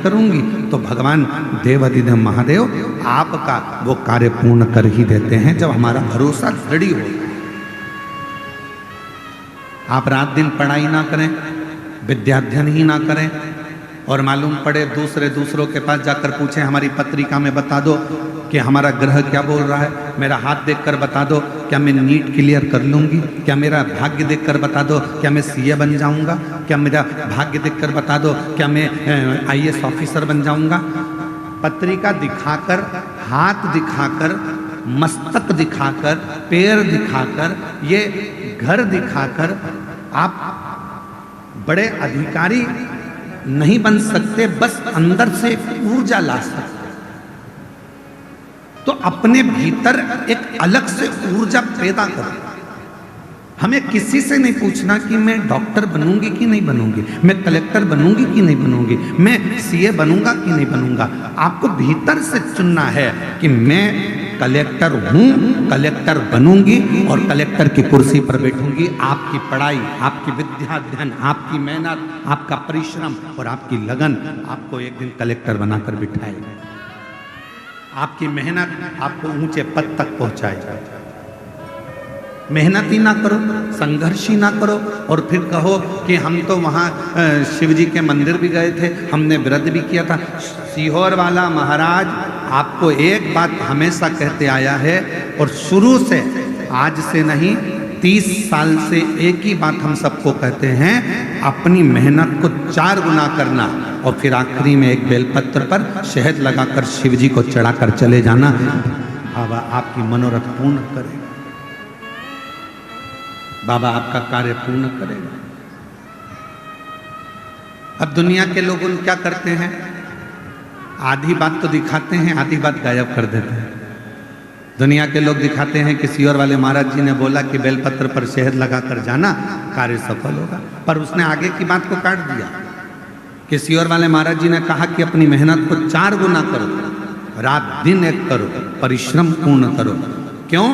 करूंगी तो भगवान देवाधिदेव महादेव आपका वो कार्य पूर्ण कर ही देते हैं जब हमारा भरोसा दृढ़ हो। आप रात दिन पढ़ाई ना करें, विद्याध्ययन ही ना करें और मालूम पड़े दूसरों के पास जाकर पूछें हमारी पत्रिका में बता दो कि हमारा ग्रह क्या बोल रहा है, मेरा हाथ देखकर बता दो क्या मैं नीट क्लियर कर लूँगी, क्या मेरा भाग्य देखकर बता दो क्या मैं सीए बन जाऊँगा, क्या मेरा भाग्य देखकर बता दो क्या मैं आईएएस ऑफिसर बन जाऊँगा। पत्रिका दिखाकर, हाथ दिखाकर, मस्तक दिखाकर, पैर दिखाकर, ये घर दिखाकर आप बड़े अधिकारी नहीं बन सकते, बस अंदर से ऊर्जा ला सकते। तो अपने भीतर एक अलग से ऊर्जा पैदा करो। हमें किसी से नहीं पूछना कि मैं डॉक्टर बनूंगी कि नहीं बनूंगी, मैं कलेक्टर बनूंगी कि नहीं बनूंगी, मैं सीए बनूंगा कि नहीं बनूंगा। आपको भीतर से चुनना है कि मैं कलेक्टर हूं, कलेक्टर बनूंगी और कलेक्टर की कुर्सी पर बैठूंगी। आपकी पढ़ाई, आपकी विद्या अध्ययन, आपकी मेहनत, आपका परिश्रम और आपकी लगन आपको एक दिन कलेक्टर बनाकर बिठाएगा। आपकी मेहनत आपको ऊंचे पद तक पहुंचाएगा। मेहनत ही ना करो, संघर्ष ही ना करो और फिर कहो कि हम तो वहाँ शिव जी के मंदिर भी गए थे, हमने व्रत भी किया था। सीहोर वाला महाराज आपको एक बात हमेशा कहते आया है और शुरू से, आज से नहीं 30 साल से एक ही बात हम सबको कहते हैं, अपनी मेहनत को 4 गुना करना और फिर आखिरी में एक बेलपत्र पर शहद लगाकर शिव जी को चढ़ाकर चले जाना। बाबा आपकी मनोरथ पूर्ण करेगा, बाबा आपका कार्य पूर्ण करेगा। अब दुनिया के लोग क्या करते हैं, आधी बात तो दिखाते हैं, आधी बात गायब कर देते हैं। दुनिया के लोग दिखाते हैं कि सीहोर वाले महाराज जी ने बोला कि बेलपत्र पर शहद लगाकर जाना, कार्य सफल होगा, पर उसने आगे की बात को काट दिया कि सीहोर वाले महाराज जी ने कहा कि अपनी मेहनत को 4 गुना करो, रात दिन एक करो, परिश्रम पूर्ण करो। क्यों?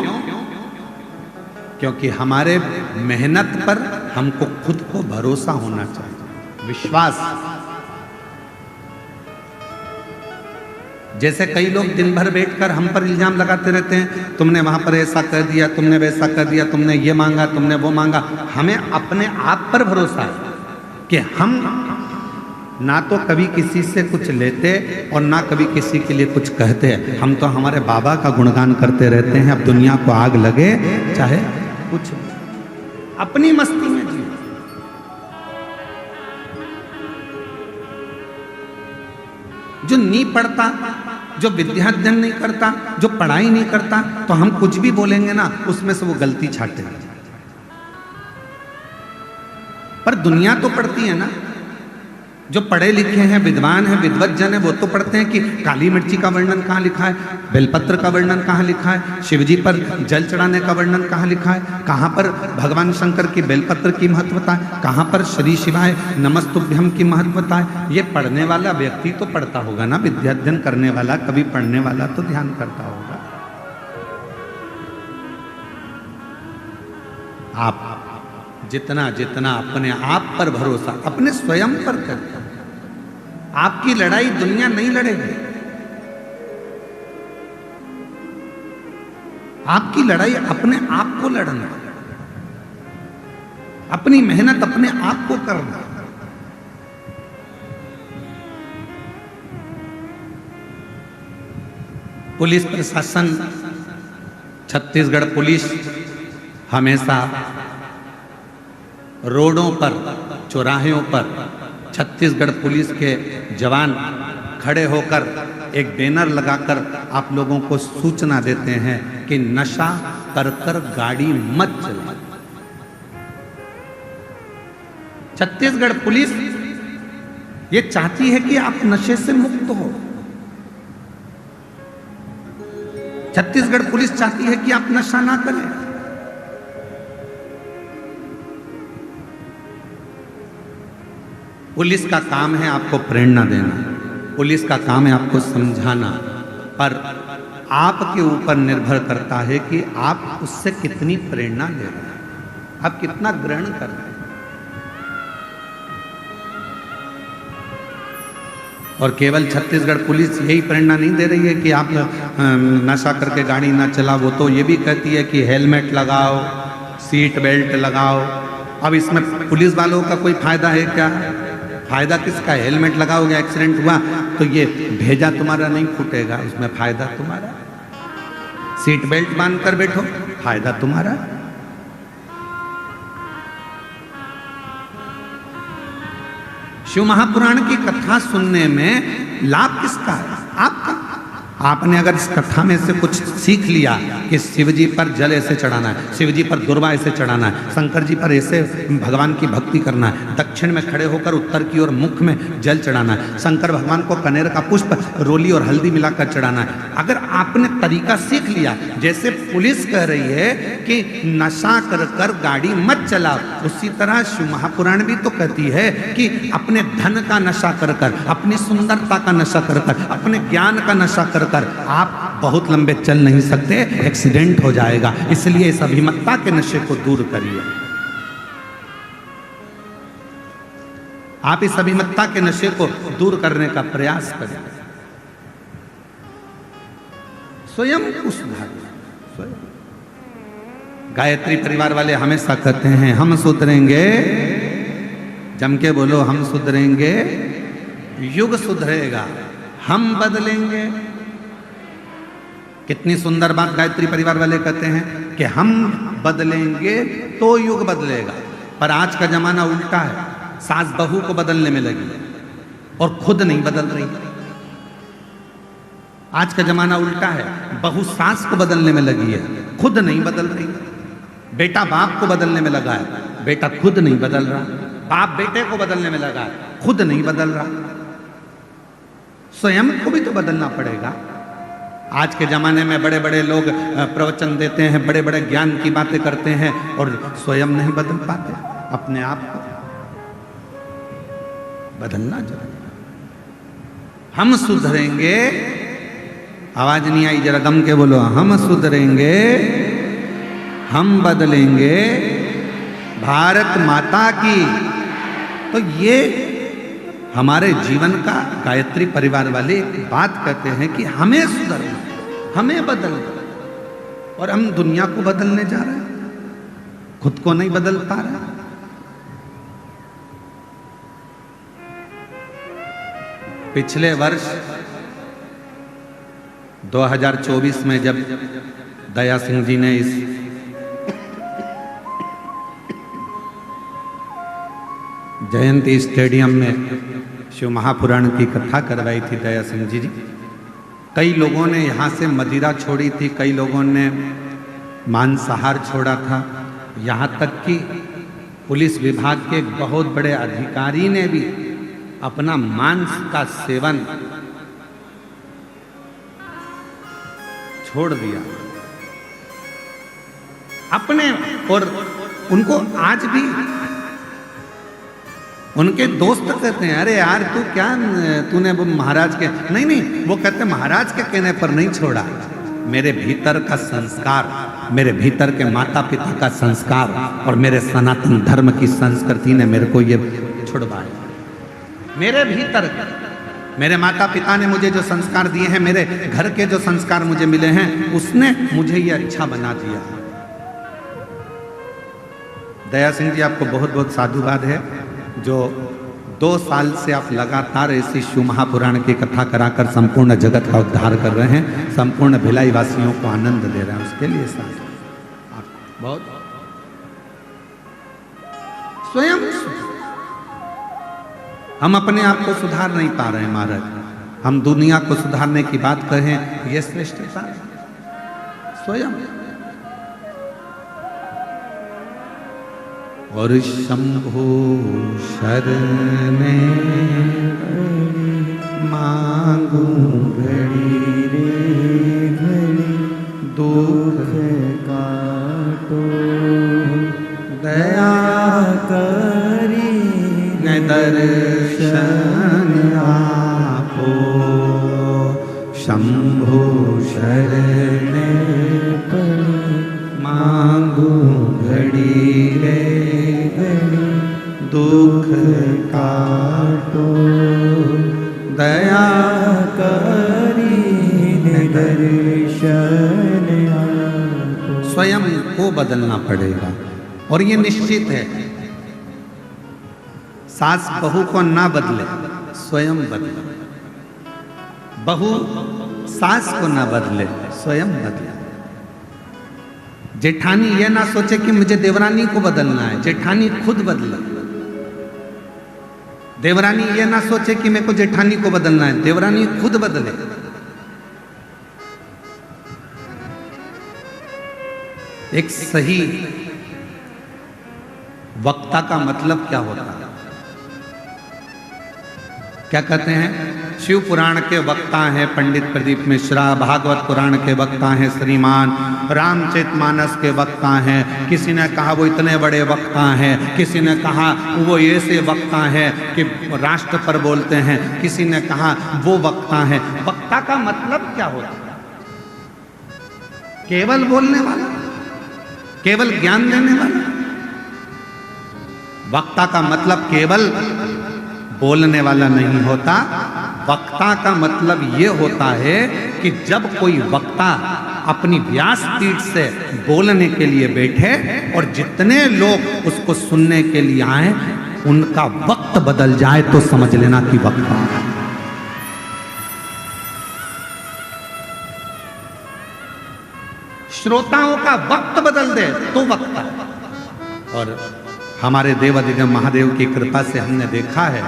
क्योंकि हमारे मेहनत पर हमको खुद को भरोसा होना चाहिए, विश्वास। जैसे कई लोग दिन भर बैठकर हम पर इल्जाम लगाते रहते हैं, तुमने वहां पर ऐसा कर दिया, तुमने वैसा कर दिया, तुमने ये मांगा, तुमने वो मांगा। हमें अपने आप पर भरोसा है कि हम ना तो कभी किसी से कुछ लेते और ना कभी किसी के लिए कुछ कहते हैं। हम तो हमारे बाबा का गुणगान करते रहते हैं। अब दुनिया को आग लगे चाहे कुछ, अपनी मस्ती में जियो। जो नहीं पढ़ता, जो विद्याध्ययन नहीं करता, जो पढ़ाई नहीं करता, तो हम कुछ भी बोलेंगे ना उसमें से वो गलती छाटेगा। पर दुनिया तो पढ़ती है ना, जो पढ़े लिखे हैं, विद्वान हैं, विद्वत जन है, वो तो पढ़ते हैं कि काली मिर्ची का वर्णन कहाँ लिखा है, बेलपत्र का वर्णन कहाँ लिखा है, शिवजी पर जल चढ़ाने का वर्णन कहाँ लिखा है, कहाँ पर भगवान शंकर की बेलपत्र की महत्वता है, कहाँ पर श्री शिवाय नमस्तुभ्यम की महत्वता है। ये पढ़ने वाला व्यक्ति तो पढ़ता होगा ना, विद्याध्ययन करने वाला, कभी पढ़ने वाला तो ध्यान करता होगा। आप जितना जितना अपने आप पर भरोसा, अपने स्वयं पर करते, आपकी लड़ाई दुनिया नहीं लड़ेगी। आपकी लड़ाई अपने आप को लड़ना, अपनी मेहनत अपने आप को करना। पुलिस प्रशासन, छत्तीसगढ़ पुलिस हमेशा रोडों पर, चौराहों पर छत्तीसगढ़ पुलिस के जवान खड़े होकर एक बैनर लगाकर आप लोगों को सूचना देते हैं कि नशा कर कर गाड़ी मत चलाओ। छत्तीसगढ़ पुलिस ये चाहती है कि आप नशे से मुक्त हो। छत्तीसगढ़ पुलिस चाहती है कि आप नशा ना करें। पुलिस का काम है आपको प्रेरणा देना, पुलिस का काम है आपको समझाना, पर आपके ऊपर निर्भर करता है कि आप उससे कितनी प्रेरणा ले रहे हैं, आप कितना ग्रहण कर रहे हैं। और केवल छत्तीसगढ़ पुलिस यही प्रेरणा नहीं दे रही है कि आप नशा करके गाड़ी ना चलाओ, वो तो ये भी कहती है कि हेलमेट लगाओ, सीट बेल्ट लगाओ। अब इसमें पुलिस वालों का कोई फायदा है क्या? फायदा किसका है? हेलमेट लगाओगे, एक्सीडेंट हुआ तो ये भेजा तुम्हारा नहीं फूटेगा, उसमें फायदा तुम्हारा। सीट बेल्ट बांध कर बैठो, फायदा तुम्हारा। शिव महापुराण की कथा सुनने में लाभ किसका है? आपका। आपने अगर इस कथा में से कुछ सीख लिया कि शिव जी पर जल ऐसे चढ़ाना है, शिव जी पर दुर्वा ऐसे चढ़ाना है, शंकर जी पर ऐसे भगवान की भक्ति करना है, दक्षिण में खड़े होकर उत्तर की ओर मुख में जल चढ़ाना है, शंकर भगवान को कनेर का पुष्प रोली और हल्दी मिलाकर चढ़ाना है, अगर आपने तरीका सीख लिया, जैसे पुलिस कह रही है कि नशा कर कर गाड़ी मत चलाओ, उसी तरह शिव महापुराण भी तो कहती है कि अपने धन का नशा कर कर, अपनी सुंदरता का नशा कर कर, अपने ज्ञान का नशा कर कर आप बहुत लंबे चल नहीं सकते, एक्सीडेंट हो जाएगा। इसलिए इस अभिमत्ता के नशे को दूर करिए। आप इस अभिमत्ता के नशे को दूर करने का प्रयास करें, स्वयं को सुधारिए। गायत्री परिवार वाले हमेशा कहते हैं हम सुधरेंगे, जम के बोलो, हम सुधरेंगे, युग सुधरेगा, हम बदलेंगे। कितनी सुंदर बात गायत्री परिवार वाले कहते हैं कि हम बदलेंगे तो युग बदलेगा। पर आज का जमाना उल्टा है, सास बहू को बदलने में लगी और खुद नहीं बदल रही। आज का जमाना उल्टा है, बहू सास को बदलने में लगी है, खुद नहीं बदल रही। बेटा बाप को बदलने में लगा है, बेटा खुद नहीं बदल रहा। बाप बेटे को बदलने में लगा है, खुद नहीं बदल रहा। स्वयं को भी तो बदलना पड़ेगा। आज के ज़माने में बड़े बड़े लोग प्रवचन देते हैं, बड़े बड़े ज्ञान की बातें करते हैं और स्वयं नहीं बदल पाते। अपने आप को बदलना चाहिए। हम सुधरेंगे, आवाज नहीं आई, जरा गम के बोलो, हम सुधरेंगे, हम बदलेंगे, भारत माता की। तो ये हमारे जीवन का गायत्री परिवार वाले बात कहते हैं कि हमें सुधरना, हमें बदलना, और हम दुनिया को बदलने जा रहे हैं, खुद को नहीं बदल पा रहे। पिछले वर्ष 2024 में जब दया सिंह जी ने इस जयंती स्टेडियम में शिव महापुराण की कथा करवाई थी दया सिंह जी, कई लोगों ने यहाँ से मदिरा छोड़ी थी, कई लोगों ने मांसाहार छोड़ा था, यहाँ तक कि पुलिस विभाग के एक बहुत बड़े अधिकारी ने भी अपना मांस का सेवन छोड़ दिया अपने। और उनको आज भी उनके दोस्त कहते हैं, अरे यार तू क्या, तूने वो महाराज के, नहीं, वो कहते महाराज के कहने पर नहीं छोड़ा, मेरे भीतर का संस्कार, मेरे भीतर के माता पिता का संस्कार और मेरे सनातन धर्म की संस्कृति ने मेरे को ये छुड़वाया। मेरे भीतर, मेरे माता पिता ने मुझे जो संस्कार दिए हैं, मेरे घर के जो संस्कार मुझे मिले हैं, उसने मुझे ये अच्छा बना दिया। दया सिंह जी, आपको बहुत बहुत साधुवाद है जो 2 साल से आप लगातार ऐसी शिव महापुराण की कथा कराकर संपूर्ण जगत का उद्धार कर रहे हैं, संपूर्ण भिलाई वासियों को आनंद दे रहे हैं, उसके लिए साथ आप बहुत स्वयं हम अपने आप को सुधार नहीं पा रहे हैं महाराज। हम दुनिया को सुधारने की बात कहें, यह श्रेष्ठता स्वयं। और शंभो शरणे मांगू घड़ी रे घड़ी, दुख काटो दया करी न दर्शन आपो। शंभो शरणे मांगू घड़ी रे घड़ी, दुख काटो दया स्वयं को बदलना पड़ेगा। और ये निश्चित है, सास बहू को ना बदले, स्वयं बदले। बहू सास को ना बदले, स्वयं बदले। जेठानी ये ना सोचे कि मुझे देवरानी को बदलना है, जेठानी खुद बदले। देवरानी ये ना सोचे कि मेरे को जेठानी को बदलना है, देवरानी खुद बदले। एक सही वक्ता का मतलब क्या होता है? क्या कहते हैं? शिव पुराण के वक्ता हैं पंडित प्रदीप मिश्रा, भागवत पुराण के वक्ता हैं श्रीमान, रामचरितमानस के वक्ता हैं। किसी ने कहा वो इतने बड़े वक्ता हैं, किसी ने कहा वो ऐसे वक्ता हैं कि राष्ट्र पर बोलते हैं, किसी ने कहा वो वक्ता हैं। वक्ता का मतलब क्या होता है? केवल बोलने वाला, केवल ज्ञान देने वाला। वक्ता का मतलब केवल बोलने वाला नहीं होता। वक्ता का मतलब ये होता है कि जब कोई वक्ता अपनी व्यासपीठ से बोलने के लिए बैठे और जितने लोग उसको सुनने के लिए आए, उनका वक्त बदल जाए तो समझ लेना कि वक्ता। श्रोताओं का वक्त बदल दे तो वक्ता। और हमारे देवाधिदेव महादेव की कृपा से हमने देखा है,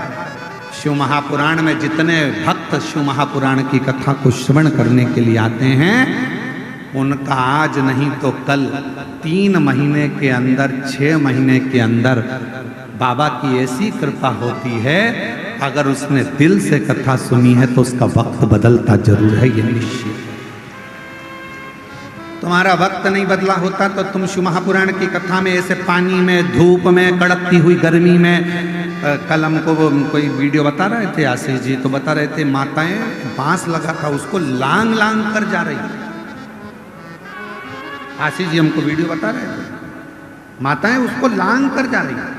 शिव महापुराण में जितने भक्त शिव महापुराण की कथा को श्रवण करने के लिए आते हैं, उनका आज नहीं तो कल 3 महीने के अंदर, 6 महीने के अंदर बाबा की ऐसी कृपा होती है, अगर उसने दिल से कथा सुनी है तो उसका वक्त बदलता जरूर है, ये निश्चित। तुम्हारा वक्त नहीं बदला होता तो तुम शिव महापुराण की कथा में ऐसे पानी में, धूप में, कड़कती हुई गर्मी में, कल हमको कोई वीडियो बता रहे थे आशीष जी, तो बता रहे थे माताएं बांस लगा था उसको लांग लांग कर जा रही। आशीष जी हमको वीडियो बता रहे थे, माताएं उसको लांग कर जा रही।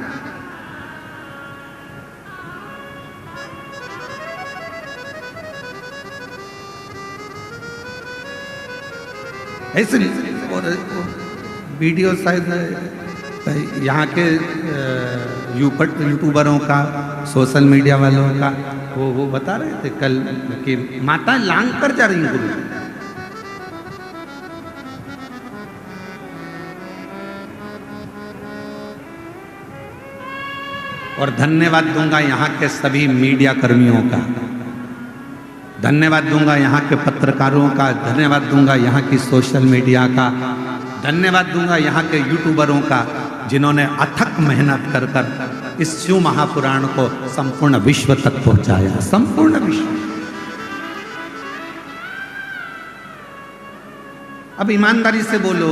ऐसे और वीडियो शायद यहाँ के यूट्यूबरों का, सोशल मीडिया वालों का, वो बता रहे थे कल कि माता लांग कर जा रही गुरु। और धन्यवाद दूंगा यहाँ के सभी मीडिया कर्मियों का, धन्यवाद दूंगा यहाँ के पत्रकारों का, धन्यवाद दूंगा यहाँ की सोशल मीडिया का, धन्यवाद दूंगा यहाँ के यूट्यूबरों का, जिन्होंने अथक मेहनत कर कर इस शिव महापुराण को संपूर्ण विश्व तक पहुंचाया, संपूर्ण विश्व। अब ईमानदारी से बोलो,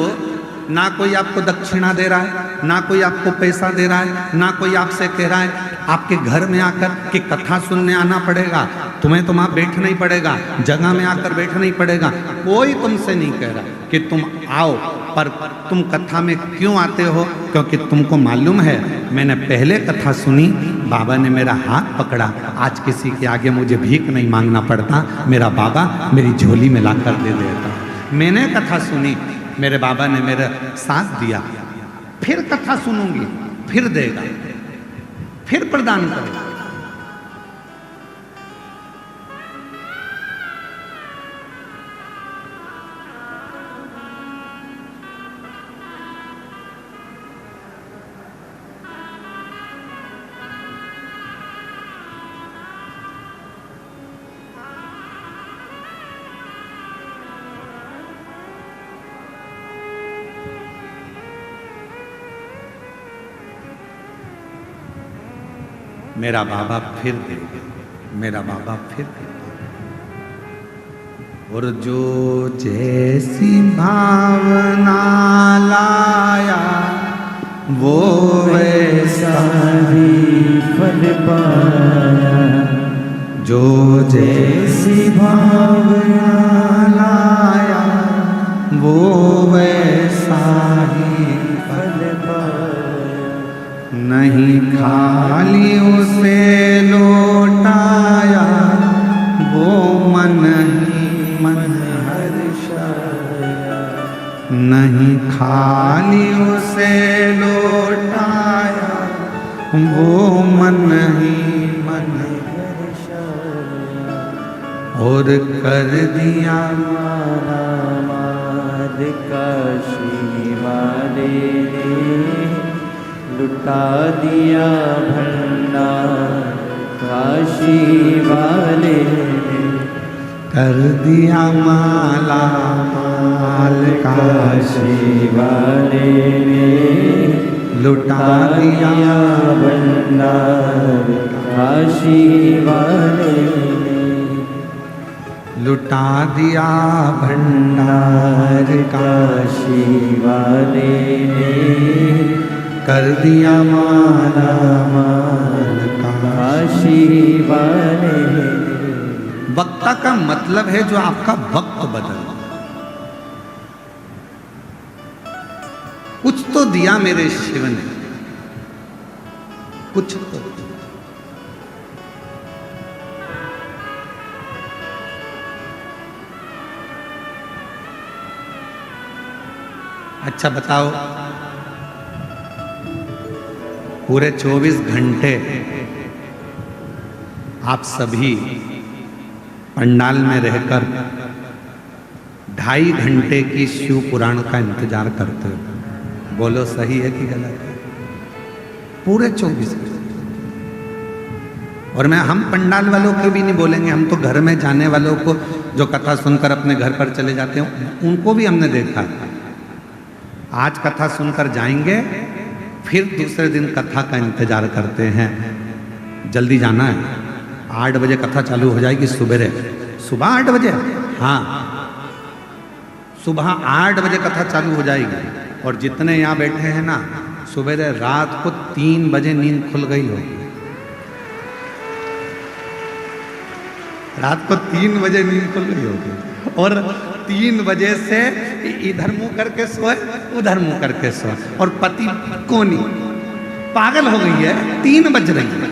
ना कोई आपको दक्षिणा दे रहा है, ना कोई आपको पैसा दे रहा है, ना कोई आपसे कह रहा है आपके घर में आकर कि कथा सुनने आना पड़ेगा, तुम्हें तो वहां बैठना ही पड़ेगा, जगह में आकर बैठना ही पड़ेगा। कोई तुमसे नहीं कह रहा कि तुम आओ, पर तुम कथा में क्यों आते हो? क्योंकि तुमको मालूम है मैंने पहले कथा सुनी, बाबा ने मेरा हाथ पकड़ा, आज किसी के आगे मुझे भीख नहीं मांगना पड़ता, मेरा बाबा मेरी झोली में लाकर दे देता। मैंने कथा सुनी, मेरे बाबा ने मेरा साथ दिया, फिर कथा सुनूंगी, फिर देगा, फिर प्रदान करेगा। मेरा बाबा फिर देगा, मेरा बाबा फिर देगा। और जो जैसी भावना लाया वो वैसा ही फल पाया, जो जैसी भावना लाया वो वैसा ही फल पाया। नहीं खाली उसे लौटाया वो मन ही मन हर्षाया, नहीं खाली उसे लौटाया, वो मन ही मन हर्षाया, और कर दिया मारा माद काशी वाले ने, लुटा दिया भंडार काशी वाले ने, कर दिया माला माल काशी वाले ने, लुटा दिया भंडार काशी वाले ने, लुटा दिया भंडार काशी वाले ने, कर दिया माला माल काशी वाले ने। वक्ता का मतलब है जो आपका वक्त बदल। कुछ तो दिया मेरे शिव ने, कुछ तो। अच्छा बताओ, पूरे 24 घंटे आप सभी पंडाल में रहकर 2.5 घंटे की शिव पुराण का इंतजार करते हो। बोलो सही है कि गलत है? पूरे 24 घंटे। और मैं हम पंडाल वालों को भी नहीं बोलेंगे, हम तो घर में जाने वालों को जो कथा सुनकर अपने घर पर चले जाते हैं उनको भी हमने देखा। आज कथा सुनकर जाएंगे, फिर दूसरे दिन कथा का इंतजार करते हैं। जल्दी जाना है, 8 बजे कथा चालू हो जाएगी सुबह 8 बजे। हाँ, सुबह 8 बजे कथा चालू हो जाएगी। और जितने यहाँ बैठे हैं ना, सुबह रात को 3 बजे नींद खुल गई होगी। रात को 3 बजे नींद खुल गई होगी और 3 बजे से इधर मुंह करके सोए, उधर मुंह करके सोए। और पति कोनी पागल हो गई है, 3 बज रही है,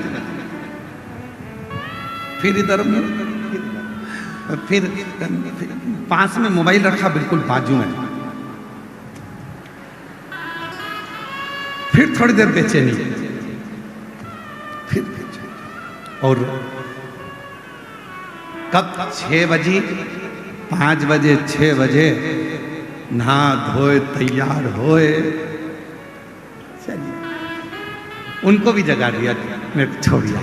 फिर इधर फिर पास में मोबाइल रखा बिल्कुल बाजू में, फिर थोड़ी देर बेचैनी, फिर और कब 6 बजे 5 बजे 6 बजे नहा धोए तैयार होए, चलिए उनको भी जगा दिया, मेरे को छोड़िए।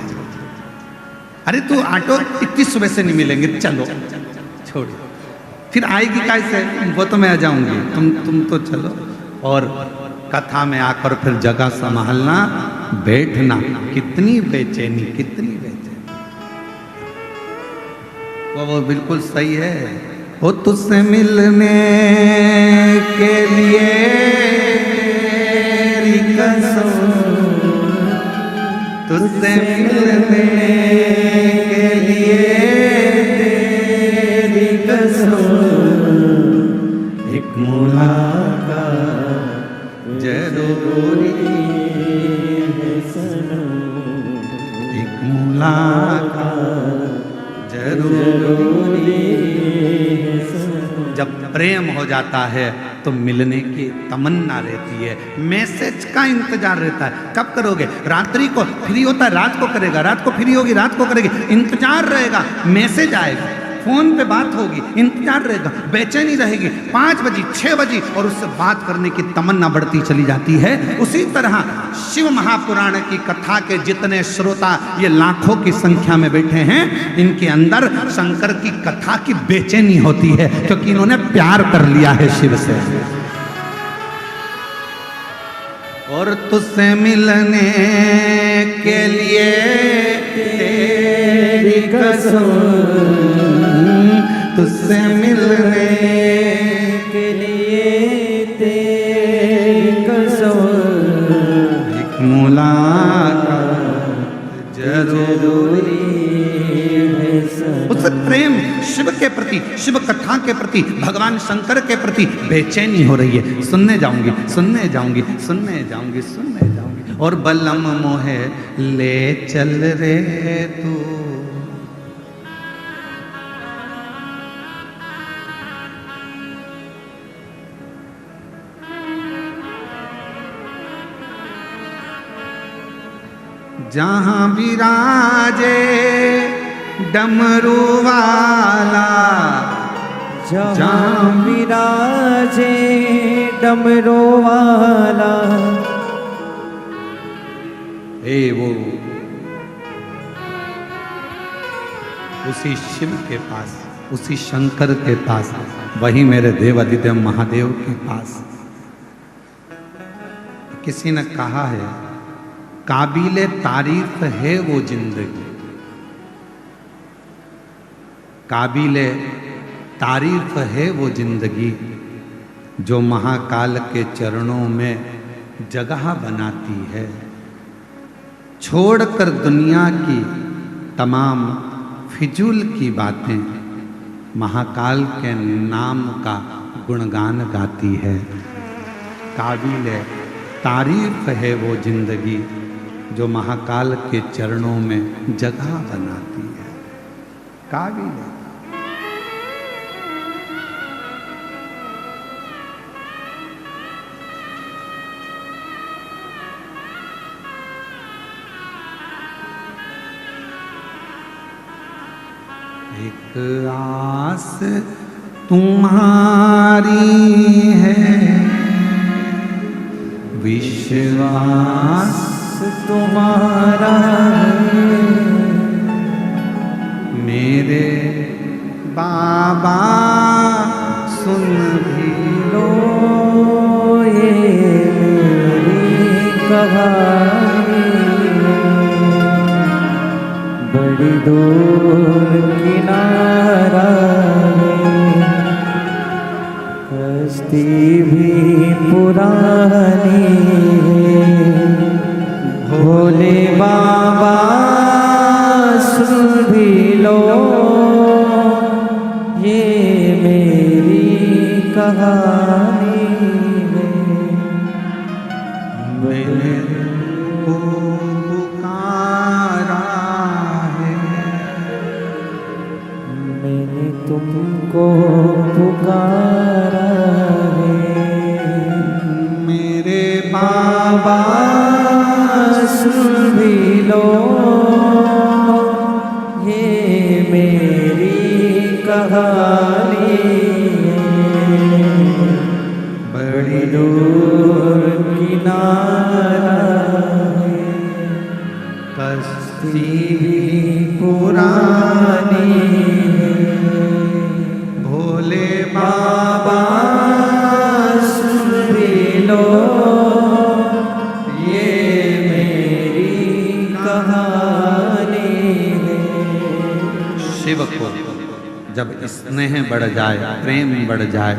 अरे तू ऑटो इतनी सुबह से नहीं मिलेंगे, चलो छोड़िए। फिर आएगी कैसे? वो तो मैं आ जाऊंगी, तुम तो चलो। और कथा में आकर फिर जगह संभालना, बैठना, कितनी बेचैनी, कितनी बेचैनी। वो बिल्कुल सही है। वो तुझसे मिलने के लिए तेरी कसम, तुझसे मिलने के लिए तेरी कसम, एक मुलाकात जरूरी है सनम, एक मुलाकात जरूरी है सनम। जब प्रेम हो जाता है तो मिलने की तमन्ना रहती है, मैसेज का इंतजार रहता है। कब करोगे? रात्रि को फ्री होता है, रात को करेगा, रात को फ्री होगी, रात को करेगी, इंतजार रहेगा, मैसेज आएगा, फोन पे बात होगी, इंतजार रहेगा, बेचैनी रहेगी। 5 बजे 6 बजे और उससे बात करने की तमन्ना बढ़ती चली जाती है। उसी तरह शिव महापुराण की कथा के जितने श्रोता ये लाखों की संख्या में बैठे हैं, इनके अंदर शंकर की कथा की बेचैनी होती है, क्योंकि इन्होंने प्यार कर लिया है शिव से। और तुझसे मिलने के लिए तेरी कसम, तुझसे मिलने के लिए तेरी कसम, एक मुलाकात जरूरी है सनम। उस प्रेम शिव के प्रति, शिव कथा के प्रति, भगवान शंकर के प्रति बेचैनी हो रही है। सुनने जाऊंगी, सुनने जाऊंगी, सुनने जाऊंगी, सुनने जाऊंगी। और बलम मोहे ले चल रे तू, जहाँ विराजे डमरू वाला, जहाँ विराजे डमरू वाला। वो उसी शिव के पास, उसी शंकर के पास, वही मेरे देवादिदेव महादेव के पास। किसी ने कहा है, काबिले तारीफ है वो जिंदगी, काबिले तारीफ है वो जिंदगी, जो महाकाल के चरणों में जगह बनाती है। छोड़कर दुनिया की तमाम फिजूल की बातें, महाकाल के नाम का गुणगान गाती है। काबिले तारीफ है वो जिंदगी, जो महाकाल के चरणों में जगह बनाती है। काबिल है। एक आस तुम्हारी है, विश्वास तुम्हारा मेरे बाबा सुन भी लो ये मेरी कहानी, बड़ी दूर किनारा है, कश्ती भी पुरानी है। भोले बाबा सुन भी लो ये मेरी कहानी है। मैंने को पुकारा है, मैंने तुमको पुकारा है, मेरे बाबा सुन भी लो ये मेरी कहानी है। बड़ी दूर किनारा है, कश्ती पुरानी है। भोले बाबा सुन भी लो ये मेरी कहानी है। शिव को जब स्नेह बढ़ जाए, प्रेम बढ़ जाए,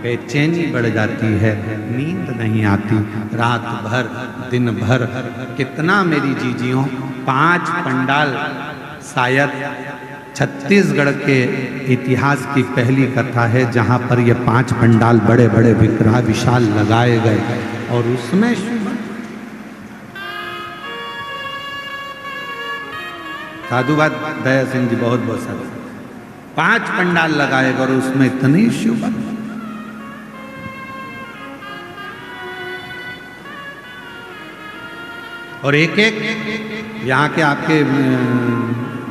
बेचैनी बढ़ जाती है, नींद नहीं आती, रात भर दिन भर। कितना मेरी जीजियों, 5 पंडाल, शायद छत्तीसगढ़ के इतिहास की पहली कथा है जहां पर ये 5 पंडाल बड़े बड़े विग्रह विशाल लगाए गए और उसमें साधुवाद दया सिंह जी बहुत बहुत सारे 5 पंडाल लगाए और उसमें इतनी शिव और एक एक यहाँ के आपके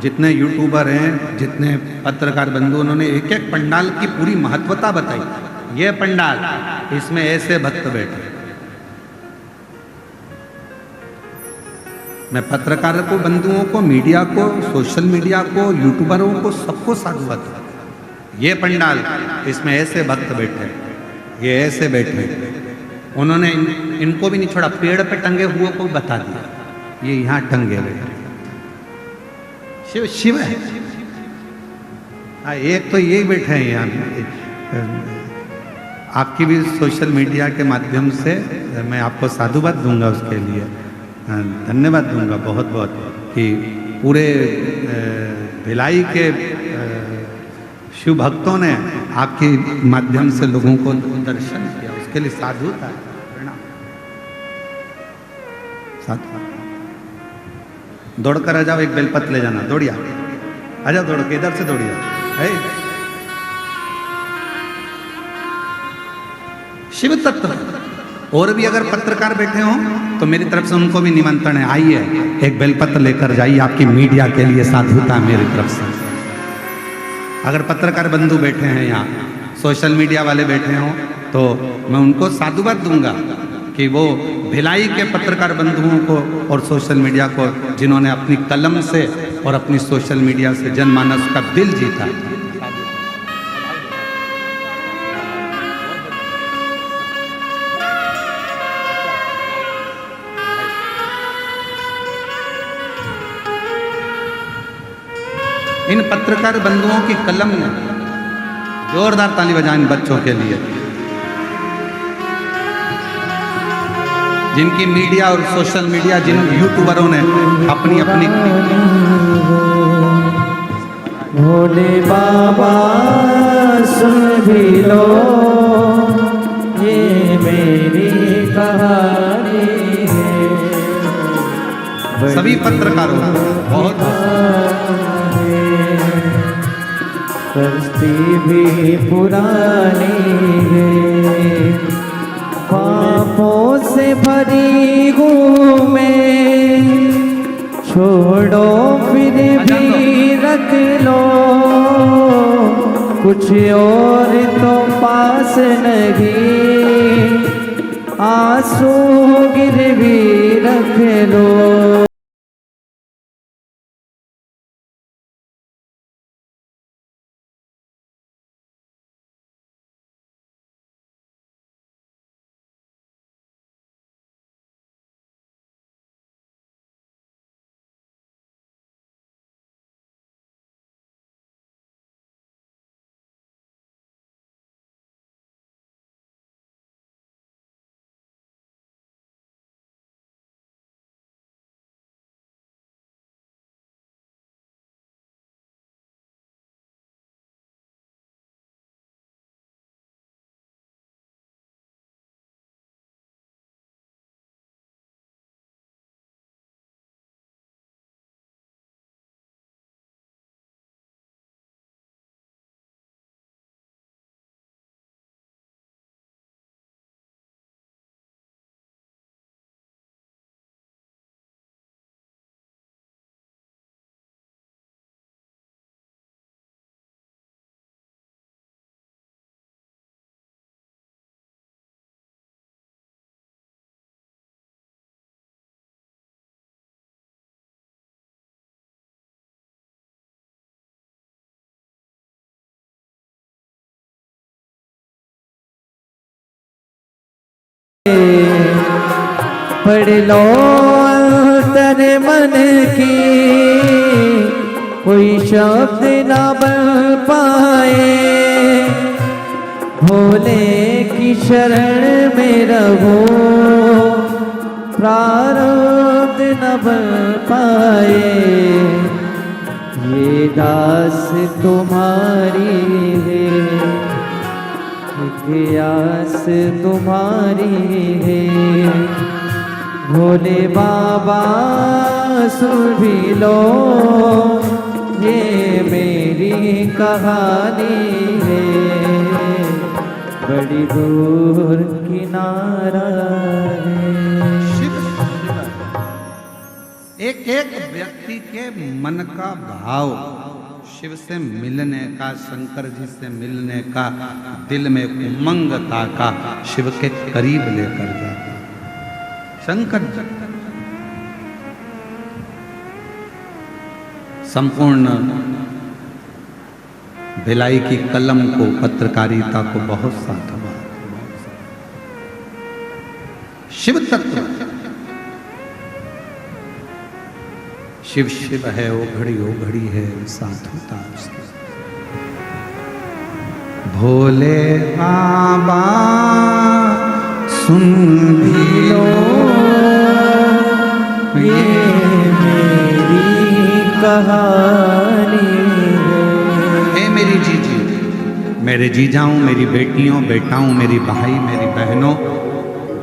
जितने यूट्यूबर हैं, जितने पत्रकार बंधु, उन्होंने एक एक पंडाल की पूरी महत्वता बताई। ये पंडाल, इसमें ऐसे भक्त बैठे। मैं पत्रकारों को, बंधुओं को, मीडिया को, सोशल मीडिया को, यूट्यूबरों को, सबको साधुवाद। ये पंडाल, इसमें ऐसे भक्त बैठे, ये ऐसे बैठे। उन्होंने इनको भी नहीं छोड़ा, पेड़ पे टंगे हुए को बता दिया, ये यहाँ टंगे हुए। शिव शिव है। एक तो ये बैठे हैं यहाँ। आपकी भी सोशल मीडिया के माध्यम से मैं आपको साधुवाद दूंगा, उसके लिए धन्यवाद दूंगा बहुत बहुत, कि पूरे भिलाई के शिव भक्तों ने आपके माध्यम से लोगों को दर्शन किया, उसके लिए साधुता है, प्रणाम। साधु दौड़ कर आ जाओ, एक बेलपत्र ले जाना, दौड़िया आ जाओ, दौड़ के इधर से दौड़िया है। शिव तत्व और भी अगर पत्रकार बैठे हों तो मेरी तरफ से उनको भी निमंत्रण है, आइए एक बेलपत्र लेकर जाइए, आपकी मीडिया के लिए साधुता मेरी तरफ से। अगर पत्रकार बंधु बैठे हैं यहाँ, सोशल मीडिया वाले बैठे हों, तो मैं उनको साधुवाद दूंगा कि वो भिलाई के पत्रकार बंधुओं को और सोशल मीडिया को, जिन्होंने अपनी कलम से और अपनी सोशल मीडिया से जनमानस का दिल जीता। इन पत्रकार बंधुओं की कलम ने, जोरदार ताली बजाएं इन बच्चों के लिए, जिनकी मीडिया और सोशल मीडिया, जिन यूट्यूबरों ने अपनी अपनी भोले बाबा सुन भी लो ये मेरी कहानी है। सभी पत्रकारों बहुत कश्ती भी पुरानी है, पापों से भरी हूँ मैं, छोड़ो फिर भी रख लो, कुछ और तो पास नहीं, आंसू गिरवी रख लो। पढ़ लो अंतर मन की, कोई शब्द ना बन पाए, भोले की शरण में रहो, प्रारब्ध न बन पाए, ये दास तुम्हारी है, आस तुम्हारी है, भोले बाबा सुन भी लो ये मेरी कहानी है, बड़ी दूर किनारा है। एक एक व्यक्ति के मन का भाव शिव से मिलने का, शंकर जी से मिलने का, दिल में उमंगता का शिव के करीब लेकर जाता। शंकर जी संपूर्ण भिलाई की कलम को, पत्रकारिता को बहुत साधुवाद। शिव तत्व शिव शिव है, ओ घड़ी है साधुता उसकी। भोले बाबा सुन भी लो ये मेरी कहानी है। हे मेरी जीजी, मेरे जीजाओं, मेरी बेटियों, बेटाओं, मेरी भाई, मेरी बहनों,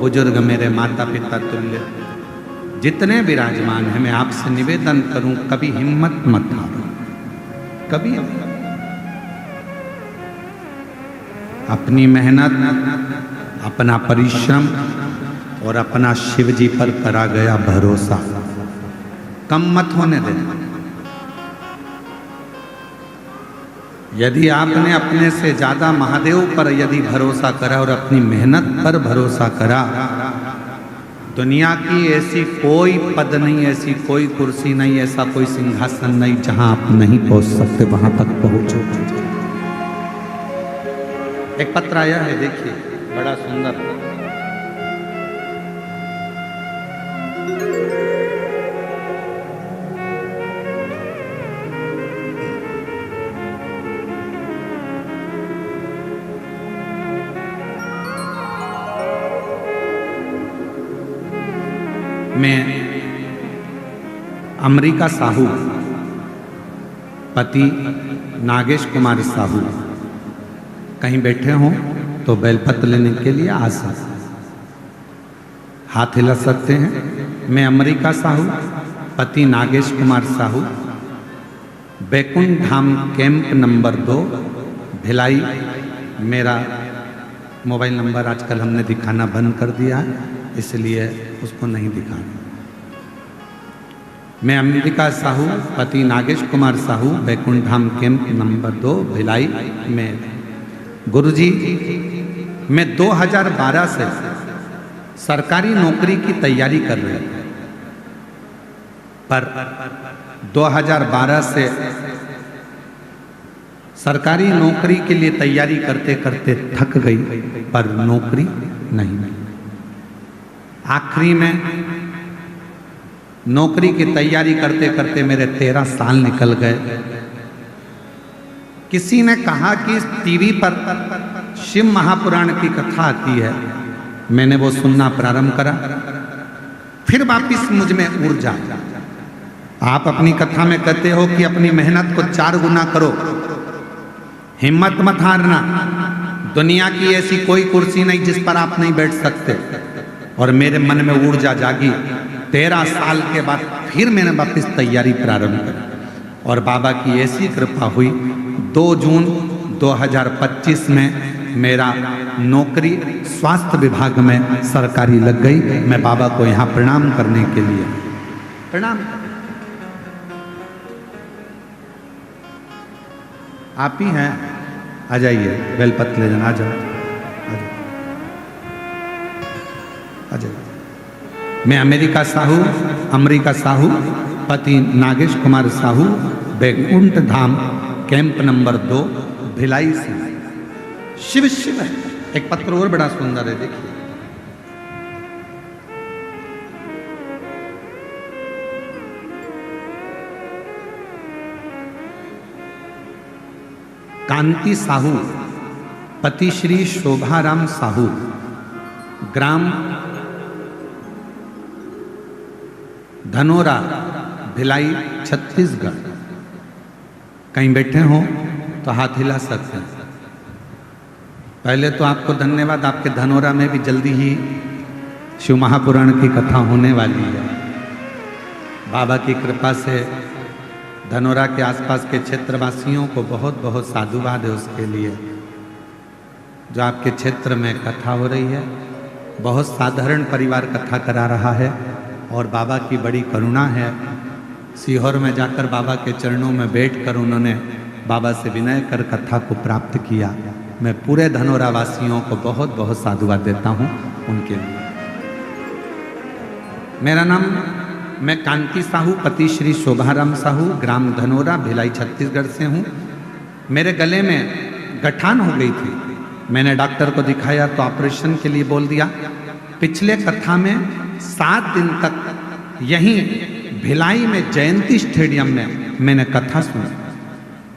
बुजुर्ग, मेरे माता पिता तुल्य जितने विराजमान हैं, मैं आपसे निवेदन करूं, कभी हिम्मत मत हारो, कभी अपनी मेहनत, अपना परिश्रम और अपना शिव जी पर करा गया भरोसा। कम मत होने देना। यदि आपने अपने से ज्यादा महादेव पर यदि भरोसा करा और अपनी मेहनत पर भरोसा करा, दुनिया की ऐसी कोई पद नहीं, ऐसी कोई कुर्सी नहीं, ऐसा कोई सिंहासन नहीं जहां आप नहीं पहुंच सकते, वहां तक पहुंचो। एक पत्र आया है, देखिए, बड़ा सुंदर। मैं अमरीका साहू, पति नागेश कुमार साहू, कहीं बैठे हों तो बेलपत्र लेने के लिए आ सकते, हाथ हिला सकते हैं। मैं अमरीका साहू, पति नागेश कुमार साहू, बैकुंठ धाम कैंप नंबर 2 भिलाई। मेरा मोबाइल नंबर आजकल हमने दिखाना बंद कर दिया है, इसलिए उसको नहीं दिखाना। मैं अमरीका साहू, पति नागेश कुमार साहू, बैकुंठ धाम कैंप नंबर 2 भिलाई में। गुरुजी, मैं 2012 से सरकारी नौकरी की तैयारी कर रहा हूं, पर 2012 से सरकारी नौकरी के लिए तैयारी करते करते थक गई, पर नौकरी नहीं मिली। आखिरी में नौकरी की तैयारी करते करते मेरे 13 साल निकल गए। किसी ने कहा कि टीवी पर शिव महापुराण की कथा आती है, मैंने वो सुनना प्रारंभ करा, फिर वापिस मुझ में ऊर्जा। आप अपनी कथा में कहते हो कि अपनी मेहनत को 4 गुना करो, हिम्मत मत हारना, दुनिया की ऐसी कोई कुर्सी नहीं जिस पर आप नहीं बैठ सकते। और मेरे मन में ऊर्जा जागी। 13 साल के बाद फिर मैंने वापस तैयारी प्रारंभ की और बाबा की ऐसी कृपा हुई, 2 जून 2025 में मेरा नौकरी स्वास्थ्य विभाग में सरकारी लग गई। मैं बाबा को यहाँ प्रणाम करने के लिए प्रणाम। आप ही हैं, आ जाइए, बेलपत्र ले जाना, आ जाओ, आ जाओ। मैं अमरीका साहू, पति नागेश कुमार साहू, बैकुंठ धाम कैंप नंबर 2 भिलाई से। शिव शिव है। एक पत्र और बड़ा सुंदर है, देखिए। कांति साहू, पति श्री शोभाराम साहू, ग्राम धनोरा, भिलाई, छत्तीसगढ़। कहीं बैठे हो तो हाथ हिला सकते हैं। पहले तो आपको धन्यवाद, आपके धनोरा में भी जल्दी ही शिव महापुराण की कथा होने वाली है। बाबा की कृपा से धनोरा के आसपास के क्षेत्रवासियों को बहुत बहुत साधुवाद है उसके लिए। जो आपके क्षेत्र में कथा हो रही है, बहुत साधारण परिवार कथा करा रहा है और बाबा की बड़ी करुणा है। सीहोर में जाकर बाबा के चरणों में बैठकर उन्होंने बाबा से विनय कर कथा को प्राप्त किया। मैं पूरे धनोरा वासियों को बहुत बहुत साधुवाद देता हूँ उनके लिए। मेरा नाम, मैं कांति साहू, पति श्री शोभाराम साहू, ग्राम धनोरा, भिलाई, छत्तीसगढ़ से हूँ। मेरे गले में गठान हो गई थी। मैंने डॉक्टर को दिखाया तो ऑपरेशन के लिए बोल दिया। पिछले कथा में 7 दिन तक यहीं भिलाई में जयंती स्टेडियम में मैंने कथा सुनी।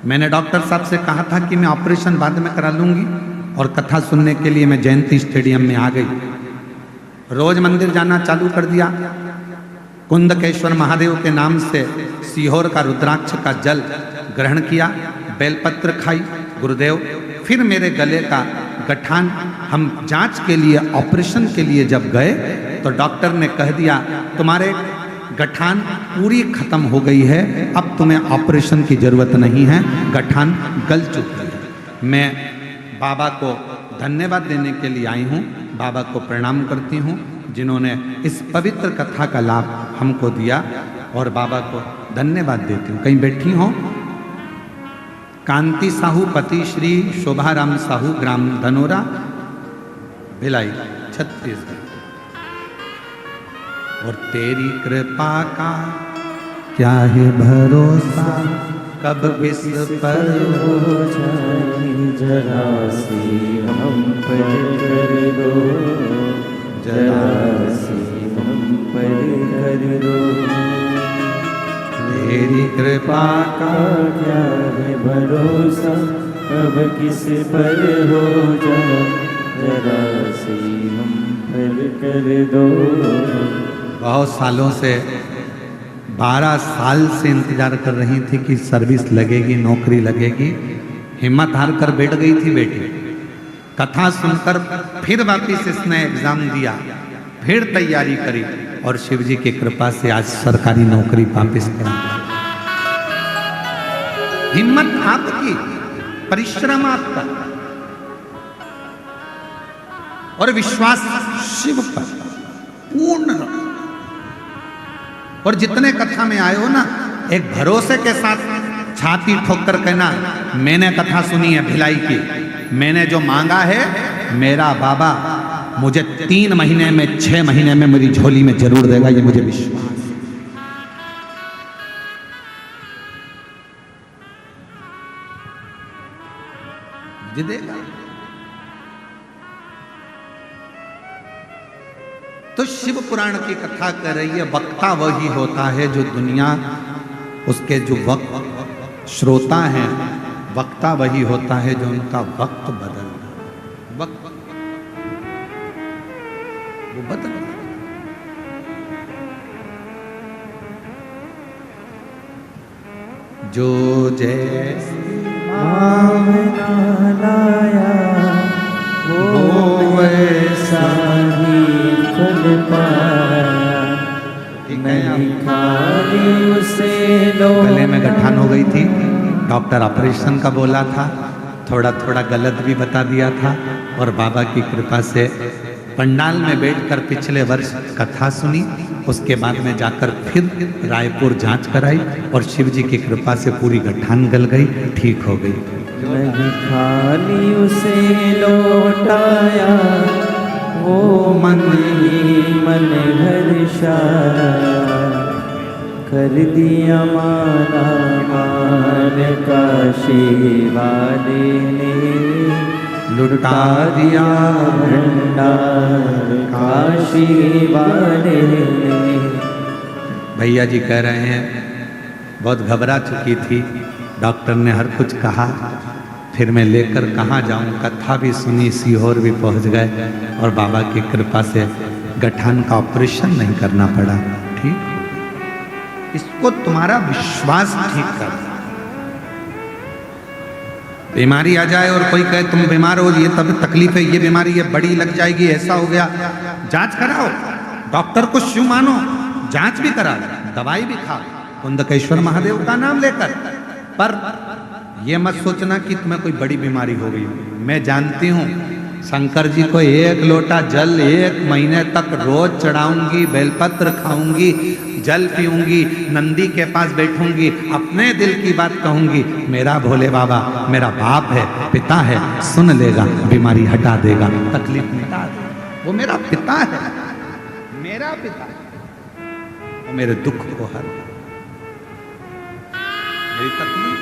मैंने डॉक्टर साहब से कहा था कि मैं ऑपरेशन बाद में करा लूँगी, और कथा सुनने के लिए मैं जयंती स्टेडियम में आ गई। रोज मंदिर जाना चालू कर दिया। कुंदकेश्वर महादेव के नाम से सीहोर का रुद्राक्ष का जल ग्रहण किया, बेलपत्र खाई, गुरुदेव। फिर मेरे गले का गठान, हम जांच के लिए, ऑपरेशन के लिए जब गए तो डॉक्टर ने कह दिया तुम्हारे गठान पूरी खत्म हो गई है, अब तुम्हें ऑपरेशन की जरूरत नहीं है, गठान गल चुकी है। मैं बाबा को धन्यवाद देने के लिए आई हूँ, बाबा को प्रणाम करती हूँ। जिन्होंने इस पवित्र कथा का लाभ हमको दिया, और बाबा को धन्यवाद देती हूँ। कहीं बैठी हो? कांति साहू पति श्री शोभाराम साहू, ग्राम धनोरा, भिलाई, छत्तीसगढ़। और तेरी कृपा का क्या है भरोसा, कब किस पर हो जाए जरा सी हम पर कर दो, जरा सी हम पर कर दो। तेरी कृपा का क्या है भरोसा, कब किस पर हो जाए जरा सी हम पर कर दो। बहुत सालों से 12 साल से इंतजार कर रही थी कि सर्विस लगेगी, नौकरी लगेगी। हिम्मत हार कर बैठ गई थी बेटी। कथा सुनकर फिर वापिस इसने एग्जाम दिया, फिर तैयारी करी, और शिव जी की कृपा से आज सरकारी नौकरी वापिस करा। हिम्मत आपकी, परिश्रम आपका, और विश्वास शिव पर पूर्ण रखो। और जितने कथा में आए हो ना, एक भरोसे के साथ छाती ठोक कर कहना, मैंने कथा सुनी है भिलाई की, मैंने जो मांगा है मेरा बाबा मुझे 3 महीने में, 6 महीने में मेरी झोली में जरूर देगा, ये मुझे विश्वास है। मुझे देगा। तो शिव पुराण की कथा कर रही है, वक्ता वही होता है जो दुनिया, उसके जो वक्त श्रोता हैं, वक्ता वही होता है जो उनका वक्त बदल, वक्त वो बदल। जो जैसे मामना लाया वो वैसा ही फल पाया, नहीं खाली उसे लो। गले में गठान हो गई थी, डॉक्टर ऑपरेशन का बोला था, थोड़ा थोड़ा गलत भी बता दिया था, और बाबा की कृपा से पंडाल में बैठकर पिछले वर्ष कथा सुनी, उसके बाद में जाकर फिर रायपुर जांच कराई, और शिव जी की कृपा से पूरी गठान गल गई, ठीक हो गई। नहीं खाली उसे लौटाया वो मन ही मन हर्षाया, कर दिया माना मान काशी वाले ने, लुटा दिया भंडार काशी वाले ने। भैया जी कह रहे हैं बहुत घबरा चुकी थी, डॉक्टर ने हर कुछ कहा, फिर मैं लेकर कहाँ जाऊं, कथा भी सुनी, सीहोर भी पहुंच गए, और बाबा की कृपा से गठान का ऑपरेशन नहीं करना पड़ा। ठीक, इसको तुम्हारा विश्वास ठीक कर। बीमारी आ जाए और कोई कहे तुम बीमार हो, ये तब तकलीफ है, ये बीमारी ये बड़ी लग जाएगी, ऐसा हो गया, जांच कराओ, डॉक्टर को शिव मानो, जांच भी करा, दवाई भी खाओ, कुंदकेश्वर महादेव का नाम लेकर। पर ये मत सोचना कि तुम्हें कोई बड़ी बीमारी हो गई। मैं जानती हूँ शंकर जी को 1 लोटा जल 1 महीने तक रोज चढ़ाऊंगी, बेलपत्र खाऊंगी, जल पीऊंगी, नंदी के पास बैठूंगी, अपने दिल की बात कहूंगी, मेरा भोले बाबा मेरा बाप है, पिता है, सुन लेगा, बीमारी हटा देगा, तकलीफ मिटा देगा। वो मेरा पिता है, मेरा पिता है, वो मेरे दुख को हर, मेरी तकलीफ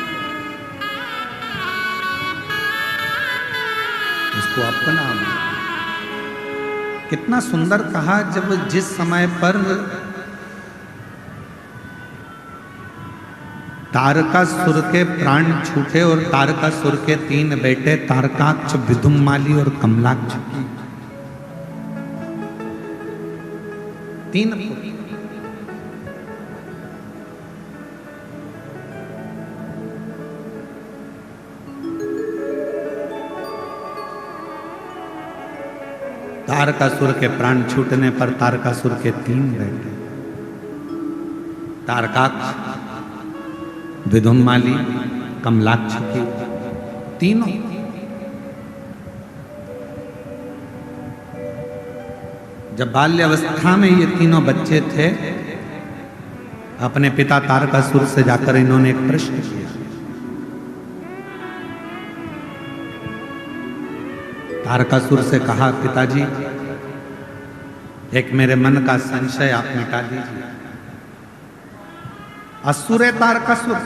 उसको अपना। कितना सुंदर कहा, जब जिस समय पर तारकासुर के प्राण छूटे और तारकासुर के 3 बेटे तारकाक्ष, विदुम्माली और कमलाक्ष, 3 तारकासुर के प्राण छूटने पर तारकासुर के 3 बेटे, तारकाक्ष, विदुम्माली, कमलाक्ष की, तीनों जब बाल्यावस्था में ये तीनों बच्चे थे, अपने पिता तारकासुर से जाकर इन्होंने एक प्रश्न किया। तारकासुर से कहा, पिताजी एक मेरे मन का संशय आप मिटा दीजिए। असुर है तारकासुर,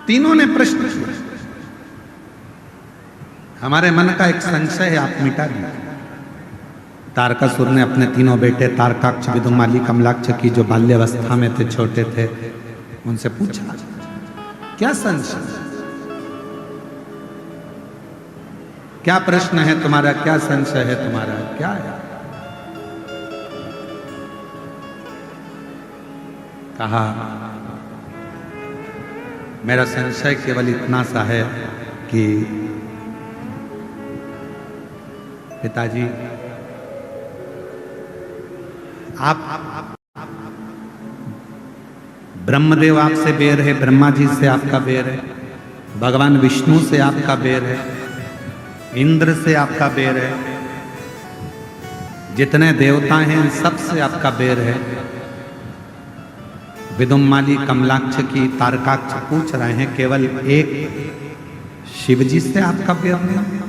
तीनों ने प्रश्न किया, हमारे मन का एक संशय है, आप मिटा दीजिए। तारकासुर ने अपने तीनों बेटे तारकाक्ष, विदुमाली, कमलाक्ष की जो बाल्यावस्था में थे, छोटे थे, उनसे पूछा, क्या संशय, क्या प्रश्न है तुम्हारा, क्या संशय है तुम्हारा, क्या है? कहा, मेरा संशय केवल इतना सा है कि पिताजी आप ब्रह्मदेव आपसे बेर है, ब्रह्मा जी से आपका बेर है, भगवान विष्णु से आपका बेर है, इंद्र से आपका बेर है, जितने देवता हैं सब से आपका बेर है। विदुमाली, कमलाक्ष की, तारकाक्ष पूछ रहे हैं, केवल एक शिवजी से आपका बेर नहीं,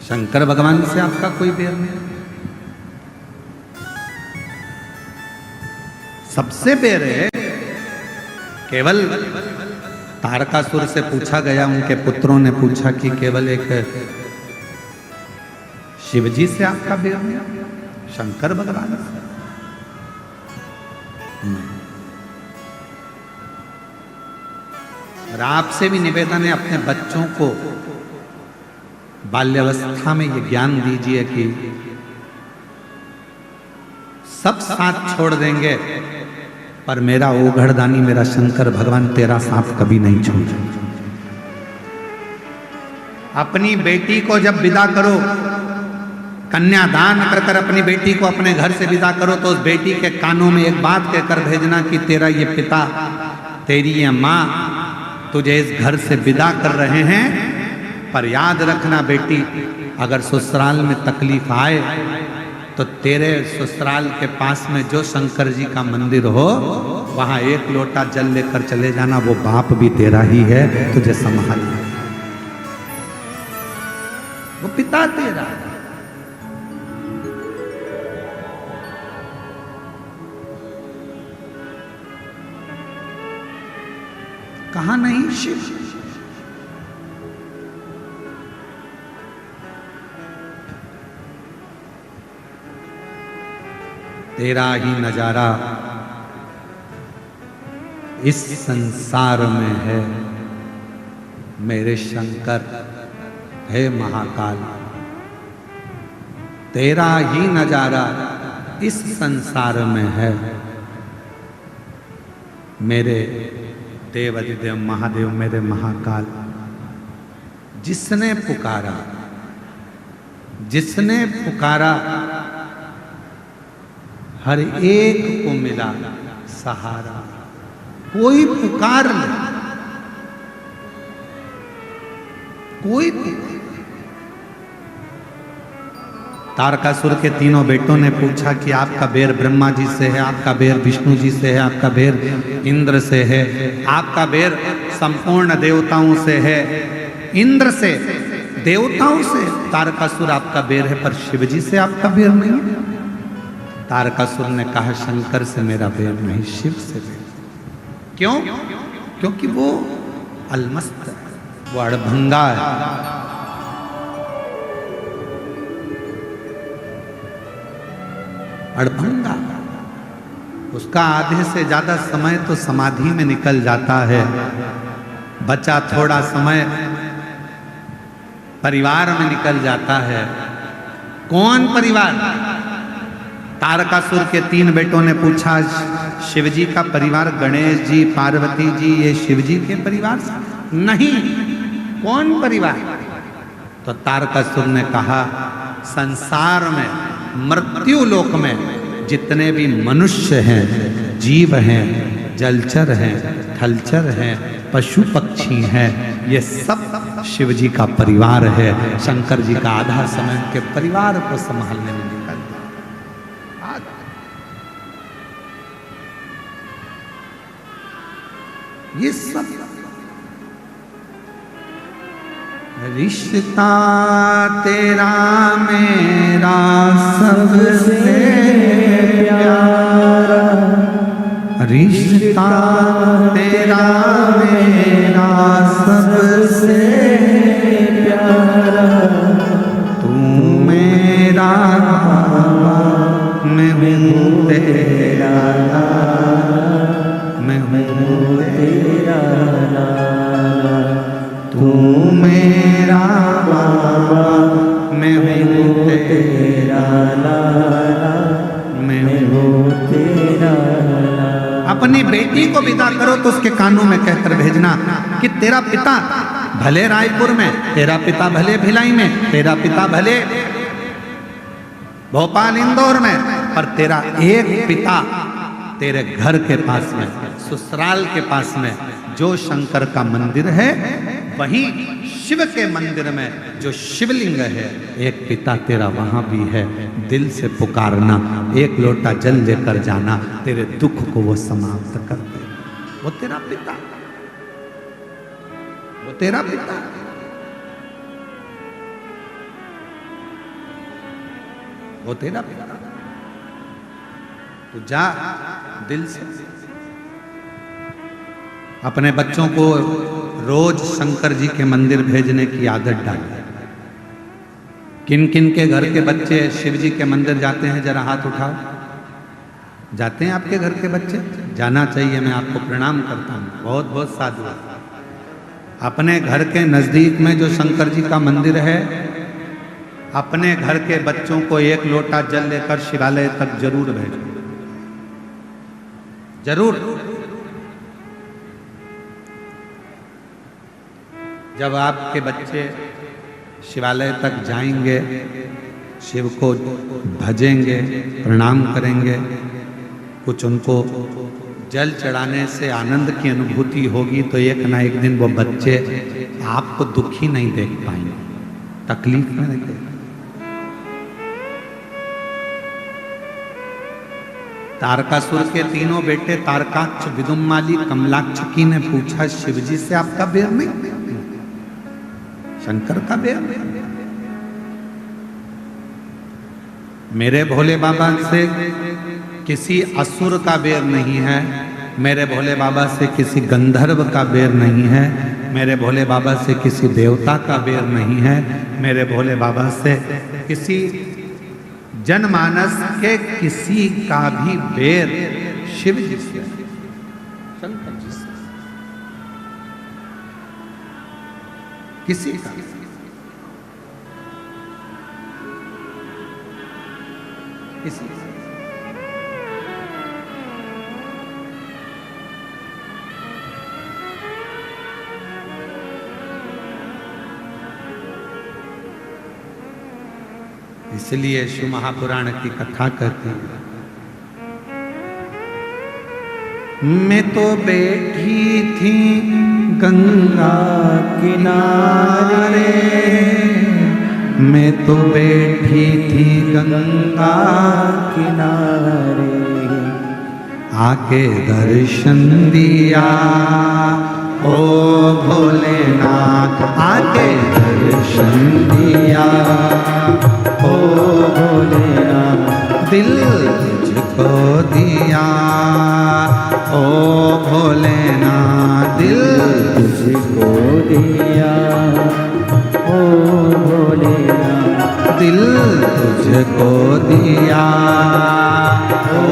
शंकर भगवान से आपका कोई बेर नहीं, सबसे बेर है। केवल तारकासुर से पूछा गया, उनके पुत्रों ने पूछा कि केवल एक शिवजी से आपका बेर नहीं, शंकर भगवान से नहीं। और आपसे भी निवेदन है, अपने बच्चों को बाल्यावस्था में ये ज्ञान दीजिए कि सब साथ छोड़ देंगे, पर मेरा ओघड़दानी, मेरा शंकर भगवान तेरा साथ कभी नहीं छोड़ेगा। अपनी बेटी को जब विदा करो, कन्यादान कर कर अपनी बेटी को अपने घर से विदा करो, तो उस बेटी के कानों में एक बात कहकर भेजना कि तेरा ये पिता, तेरी ये माँ तुझे इस घर से विदा कर रहे हैं, पर याद रखना बेटी, अगर ससुराल में तकलीफ आए तो तेरे ससुराल के पास में जो शंकर जी का मंदिर हो, वहां एक लोटा जल लेकर चले जाना, वो बाप भी तेरा ही है, तुझे संभाल, वो पिता तेरा। कहा नहीं शिव, तेरा ही नजारा इस संसार में है मेरे शंकर, हे महाकाल, तेरा ही नजारा इस संसार में है मेरे देवाधिदेव महादेव, मेरे महाकाल। जिसने पुकारा, जिसने पुकारा, हर एक को मिला सहारा। कोई पुकार ले, कोई पुकार। तारकासुर के तीनों बेटों ने पूछा कि आपका बेर ब्रह्मा जी से है, आपका बेर विष्णु जी से है, आपका बेर इंद्र से है, आपका बेर संपूर्ण देवताओं से है, इंद्र से, देवताओं से। तारकासुर आपका बेर है, पर शिव जी से आपका बेर नहीं है। तारकासुर ने कहा, शंकर से मेरा बेर नहीं, शिव से बेर। क्यों? क्योंकि वो अलमस्त है, वो अड़भंगा है। अड़भंगा, उसका आधे से ज्यादा समय तो समाधि में निकल जाता है, बचा थोड़ा समय परिवार में निकल जाता है। कौन परिवार? तारकासुर के 3 बेटों ने पूछा, शिवजी का परिवार, गणेश जी, पार्वती जी, ये शिवजी के परिवार से? नहीं। कौन परिवार? तो तारकासुर ने कहा, संसार में, मृत्यु लोक में जितने भी मनुष्य हैं, जीव हैं, जलचर हैं, थलचर हैं, पशु पक्षी हैं, ये सब शिव जी का परिवार है। शंकर जी का आधा समय उनके परिवार को संभालने में निकल गया। ये सब रिश्ता तेरा मेरा सबसे प्यारा, रिश्ता तेरा मेरा सबसे प्यारा, तू मेरा मैं हूँ तेरा, मैं हूँ तेरा, तू मेरा बाबा मैं हूँ तेरा लाला, मैं हूँ तेरा। अपनी बेटी को विदा करो तो उसके कानों में कहकर भेजना कि तेरा पिता भले रायपुर में, तेरा पिता भले भिलाई में, तेरा पिता भले भोपाल इंदौर में, पर तेरा एक पिता तेरे घर के पास में, ससुराल के पास में जो शंकर का मंदिर है, वहीं शिव के मंदिर में जो शिवलिंग है, एक पिता तेरा वहां भी है। दिल से पुकारना, एक लोटा जल लेकर जाना, तेरे दुख को वो समाप्त कर दे। वो तेरा पिता, वो तेरा पिता। वो तेरा पिता। तो जा दिल से अपने बच्चों को रोज शंकर जी के मंदिर भेजने की आदत डाल। किन किन के घर के बच्चे शिव जी के मंदिर जाते हैं, जरा हाथ उठाओ। जाते हैं आपके घर के बच्चे? जाना चाहिए, मैं आपको प्रणाम करता हूँ, बहुत बहुत साधु। अपने घर के नजदीक में जो शंकर जी का मंदिर है, अपने घर के बच्चों को एक लोटा जल लेकर शिवालय तक जरूर भेजो, जरूर। जब आपके बच्चे शिवालय तक जाएंगे, शिव को भजेंगे, प्रणाम करेंगे, कुछ उनको जल चढ़ाने से आनंद की अनुभूति होगी, तो एक ना एक दिन वो बच्चे आपको दुखी नहीं देख पाएंगे, तकलीफ में नहीं देख। तारकासुर के तीनों बेटे तारकाक्ष, विदुम्माली, कमलाक्षकी ने पूछा शिव जी से आपका बैर नहीं, शंकर का बैर? मेरे भोले बाबा से किसी असुर का बैर नहीं है, मेरे भोले बाबा से किसी गंधर्व का बैर नहीं है, मेरे भोले बाबा से किसी देवता का बैर नहीं है, मेरे भोले बाबा से किसी जनमानस के किसी का भी बैर शिव जी से, शंकर जी से, किसी का। किसी का। इसलिए शिव महापुराण की कथा कहती है, मैं तो बैठी थी गंगा किनारे, मैं तो बैठी थी गंगा किनारे, आके दर्शन दिया ओ भोलेनाथ, आके दर्शन दिया ओ भोलेनाथ, दिल तुझको दिया ओ भोलेनाथ, दिल तुझको दिया ओ भोलेनाथ, दिल तुझको दिया ओ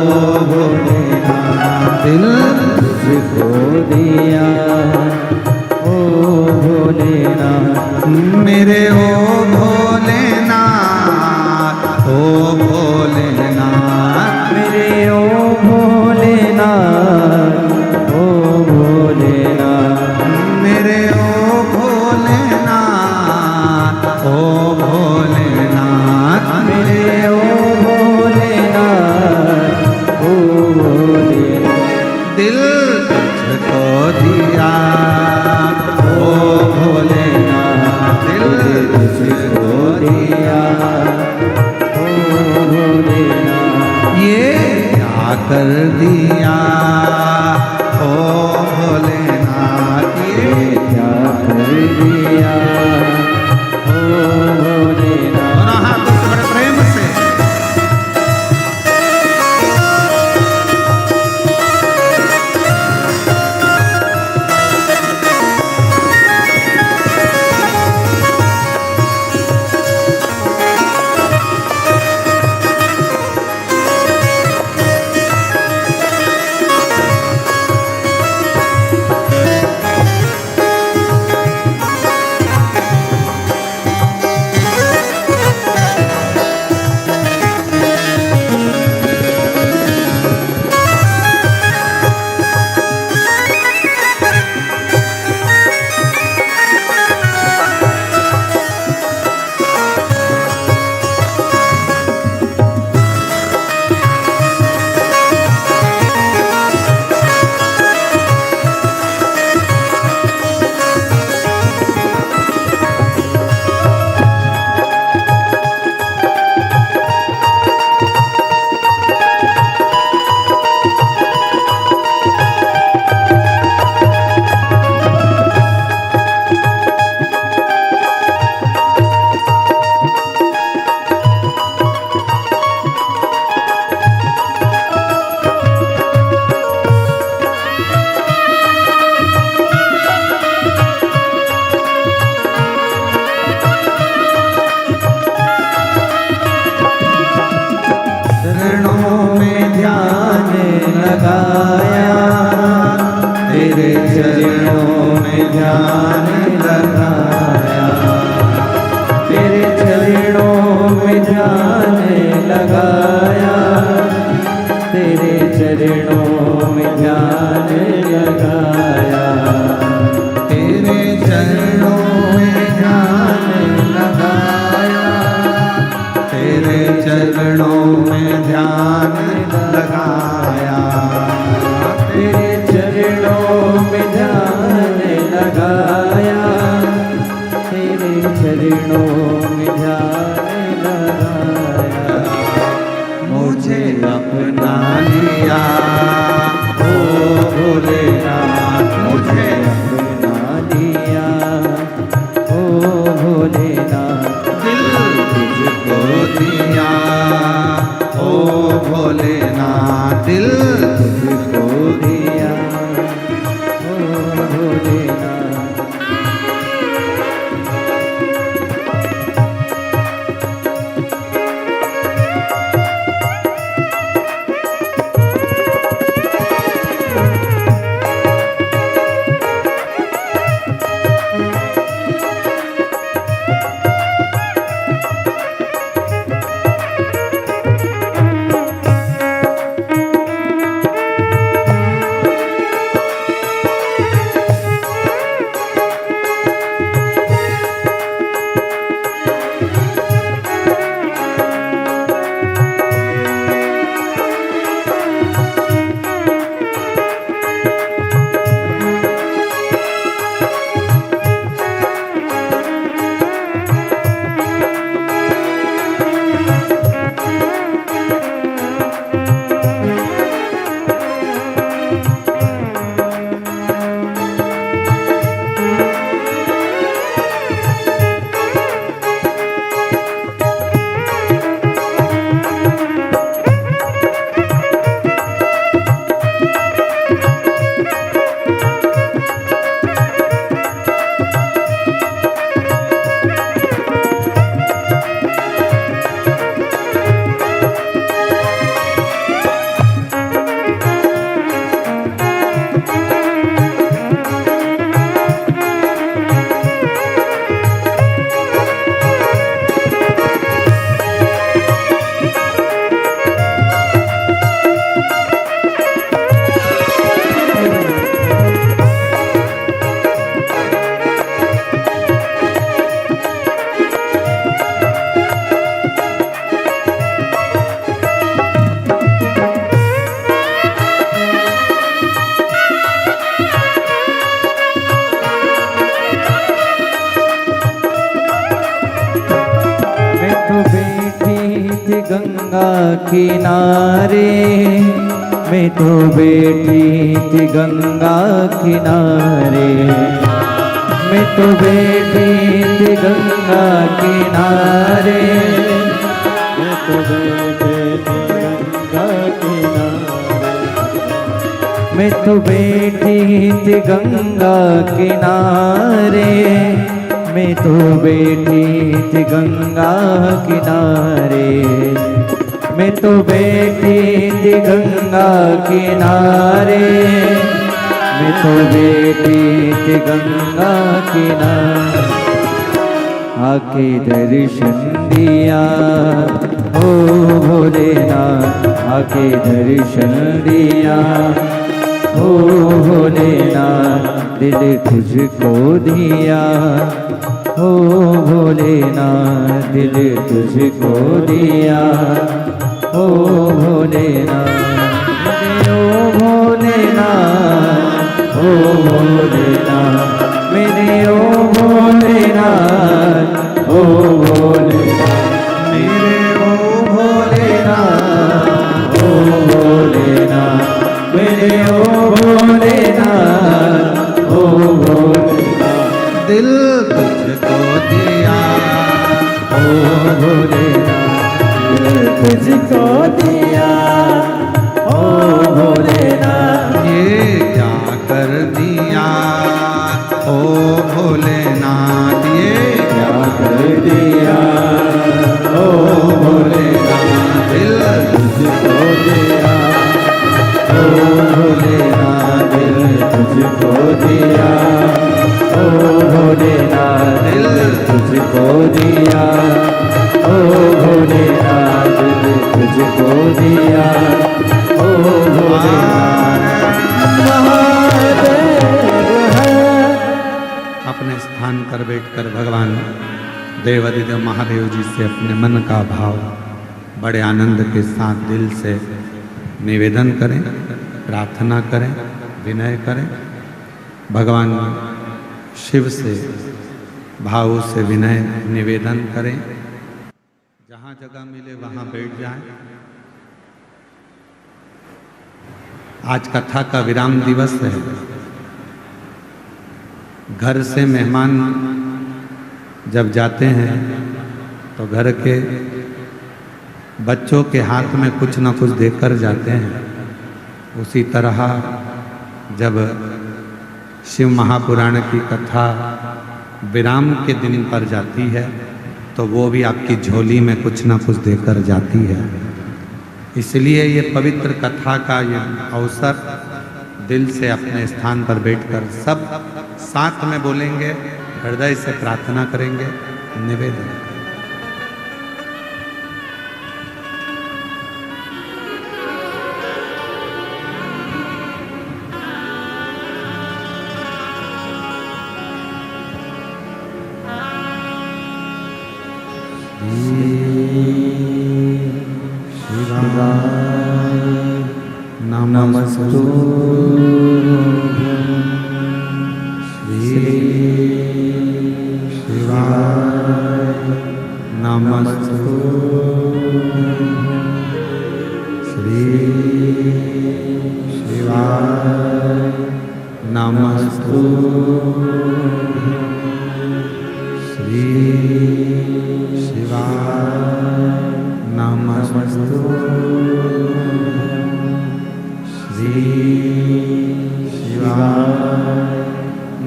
भोलेनाथ, दिल तुझको दिया ओ भोलेनाथ, मेरे ओ भोलेनाथ, ओ भोलेनाथ, मेरे ओ भोलेनाथ, ओ भोलेनाथ, मेरे ओ भोलेनाथ, ओ भोलेनाथ, मेरे ओ भोलेनाथ, ओ भोलेनाथ, दिल तुझको दिया कर दिया ओ भोलेनाथ, ये क्या कर दिया ओ भोलेनाथ। दोनों हाथों से बड़े प्रेम से लगाया, तेरे चरणों में ध्यान लगाया, तेरे चरणों में ध्यान लगाया, तेरे चरणों में ध्यान लगाया, तेरे चरणों में ध्यान लगाया, तेरे चरणों में ध्यान लगाया, तेरे चरणों में ध्यान लगाया, तेरे चरणों में ध्यान लगाया, मुझे अपना लिया ओ भोलेनाथ, मुझे अपना लिया ओ भोलेनाथ, दिल तुझको दिया ओ भोलेनाथ, दिल तुझको दिया ओ भोलेनाथ। गंगा किनारे मैं तो बैठी थी गंगा किनारे, मैं तो बैठी थी गंगा किनारे, मैं तो बैठी थी गंगा किनारे, मैं तो बैठी थी गंगा किनारे, मैं तो बैठी थी गंगा किनारे, मैं तो बैठी थी गंगा किनारे, मैं तो बैठी थी गंगा किनारे। आके दर्शन दिया ओ भोलेनाथ, आके दर्शन दिया ओ भोलेनाथ, दिल तुझको दिया ओ भोलेनाथ, दिल तुझको दिया ओ भोलेनाथ, ओ भोलेनाथ, ओ भोलेनाथ, मेरे ओ भोलेनाथ, ओ भोलेनाथ, मेरे ओ भोलेनाथ, ओ भोलेनाथ, मेरे ओ भोलेनाथ, ओ भोलेनाथ, दिल तुझको दिया ओ भोलेनाथ, दिल तुझको दिया ओ भोलेनाथ, ये क्या कर दिया ओ भोलेनाथ, ये क्या कर दिया ओ भोलेनाथ, दिल तुझको दिया ओ भोलेनाथ, दिल तुझको दिया ओ भोलेनाथ, दिल तुझको दिया ओ भोलेनाथ, दिल तुझको दिया ओ भोलेनाथ। महादेव है। अपने स्थान पर बैठकर भगवान देवाधिदेव महादेव जी से अपने मन का भाव बड़े आनंद के साथ दिल से निवेदन करें, प्रार्थना करें, विनय करें। भगवान शिव से भाव से विनय निवेदन करें। जहाँ जगह मिले वहाँ बैठ जाएं। आज कथा का विराम दिवस है। घर से मेहमान जब जाते हैं तो घर के बच्चों के हाथ में कुछ न कुछ देकर जाते हैं। उसी तरह जब शिव महापुराण की कथा विराम के दिन पर जाती है तो वो भी आपकी झोली में कुछ न कुछ देकर जाती है। इसलिए ये पवित्र कथा का ये अवसर दिल से अपने स्थान पर बैठकर सब साथ में बोलेंगे, हृदय से प्रार्थना करेंगे, निवेदन। नमस्तु श्री शिवाय, नमस्तु श्री शिवाय, नमस्तु श्री शिवाय, नमस्तु श्री शिवाय,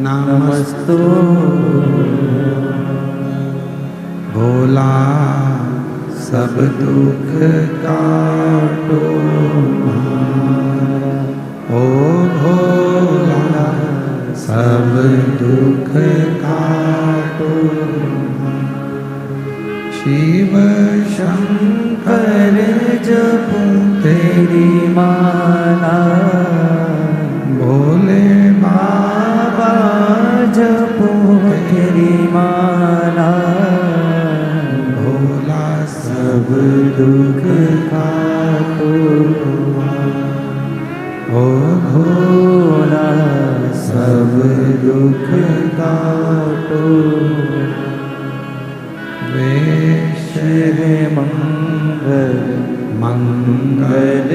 नमस्तु। भोला सब दुख काटो हमारा, ओ भोला सब दुख काटो हमारा। शिव शंकर जपूं तेरी माला, भोले बाबा जपूं तेरी माला। भोला सब दुख काटो, ओ भोला सब दुख काटो। वेश है मंगल मंगलकारी,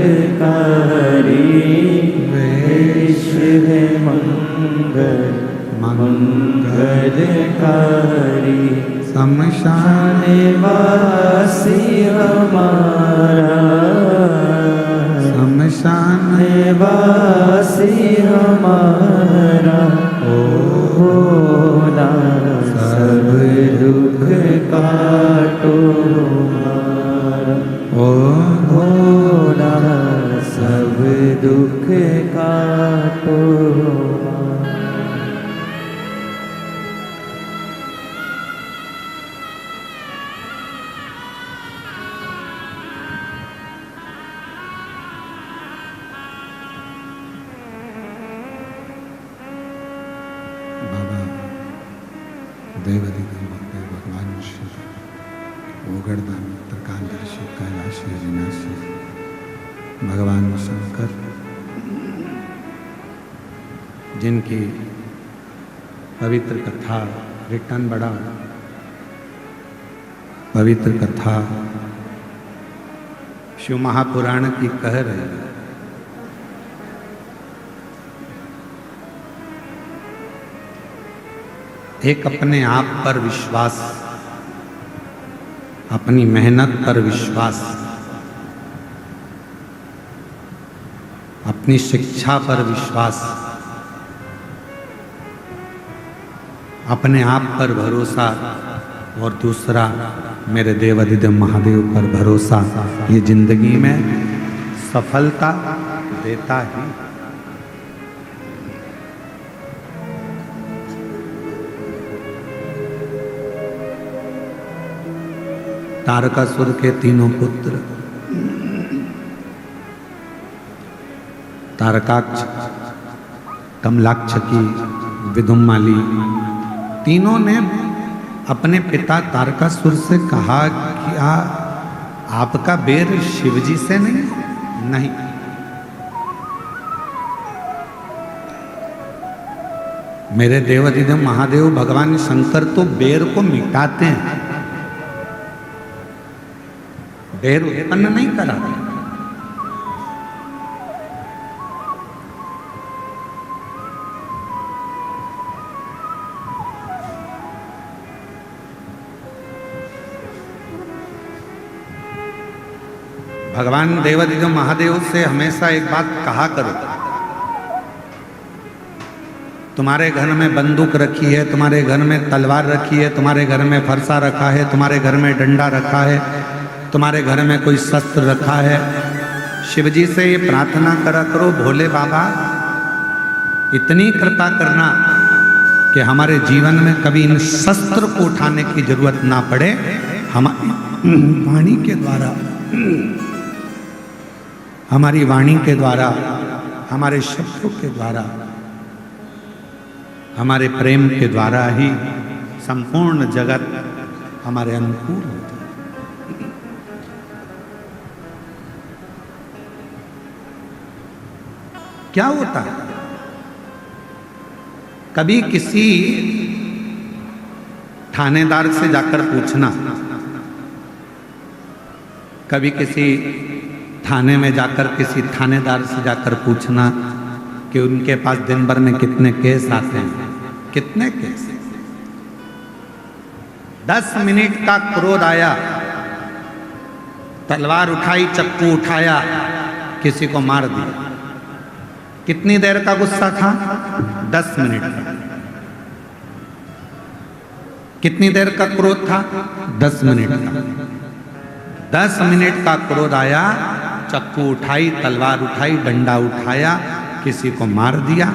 बलकारी शमशान निवासी हमारा शमशान निवासी हमारा भोला सब दुख काटो हमारा ओ भोला सब दुख काटो हमारा। बाबा देवादिदेव भक्त भगवान शिव ओगड़दान त्रिकालदर्शी कैलाशी विनाशी भगवान शंकर जिनकी पवित्र कथा रिटर्न बड़ा पवित्र कथा शिव महापुराण की कह रहे हैं। एक अपने आप पर विश्वास, अपनी मेहनत पर विश्वास, अपनी शिक्षा पर विश्वास, अपने आप पर भरोसा और दूसरा मेरे देवादिदेव महादेव पर भरोसा, ये जिंदगी में सफलता देता ही। तारकासुर के तीनों पुत्र तारकाक्ष, कमलाक्षकी, विदुम्माली, तीनों ने अपने पिता तारकासुर से कहा कि आपका बेर शिवजी से नहीं। मेरे देवादिदेव महादेव भगवान शंकर तो बेर को मिटाते हैं, बेर उत्पन्न नहीं कराते। भगवान देवादिदेव महादेव से हमेशा एक बात कहा करो, तुम्हारे घर में बंदूक रखी है, तुम्हारे घर में तलवार रखी है, तुम्हारे घर में फरसा रखा है, तुम्हारे घर में डंडा रखा है, तुम्हारे घर में कोई शस्त्र रखा है, शिवजी से ये प्रार्थना करा करो, भोले बाबा इतनी कृपा करना कि हमारे जीवन में कभी इन शस्त्र को उठाने की जरूरत ना पड़े। हमारी वाणी के द्वारा, हमारी वाणी के द्वारा, हमारे शब्दों के द्वारा, हमारे प्रेम के द्वारा ही संपूर्ण जगत हमारे अनुकूल होता है। क्या होता है, कभी किसी थानेदार से जाकर पूछना, कभी किसी थाने में जाकर किसी थानेदार से जाकर पूछना कि उनके पास दिन भर में कितने केस आते हैं, कितने केस। 10 मिनट का क्रोध आया, तलवार उठाई, चक्कू उठाया, किसी को मार दिया। कितनी देर का गुस्सा था? 10 मिनट का। कितनी देर का क्रोध था? 10 मिनट का। 10 मिनट का क्रोध आया, चक्कू उठाई, तलवार उठाई, डंडा उठाया, किसी को मार दिया।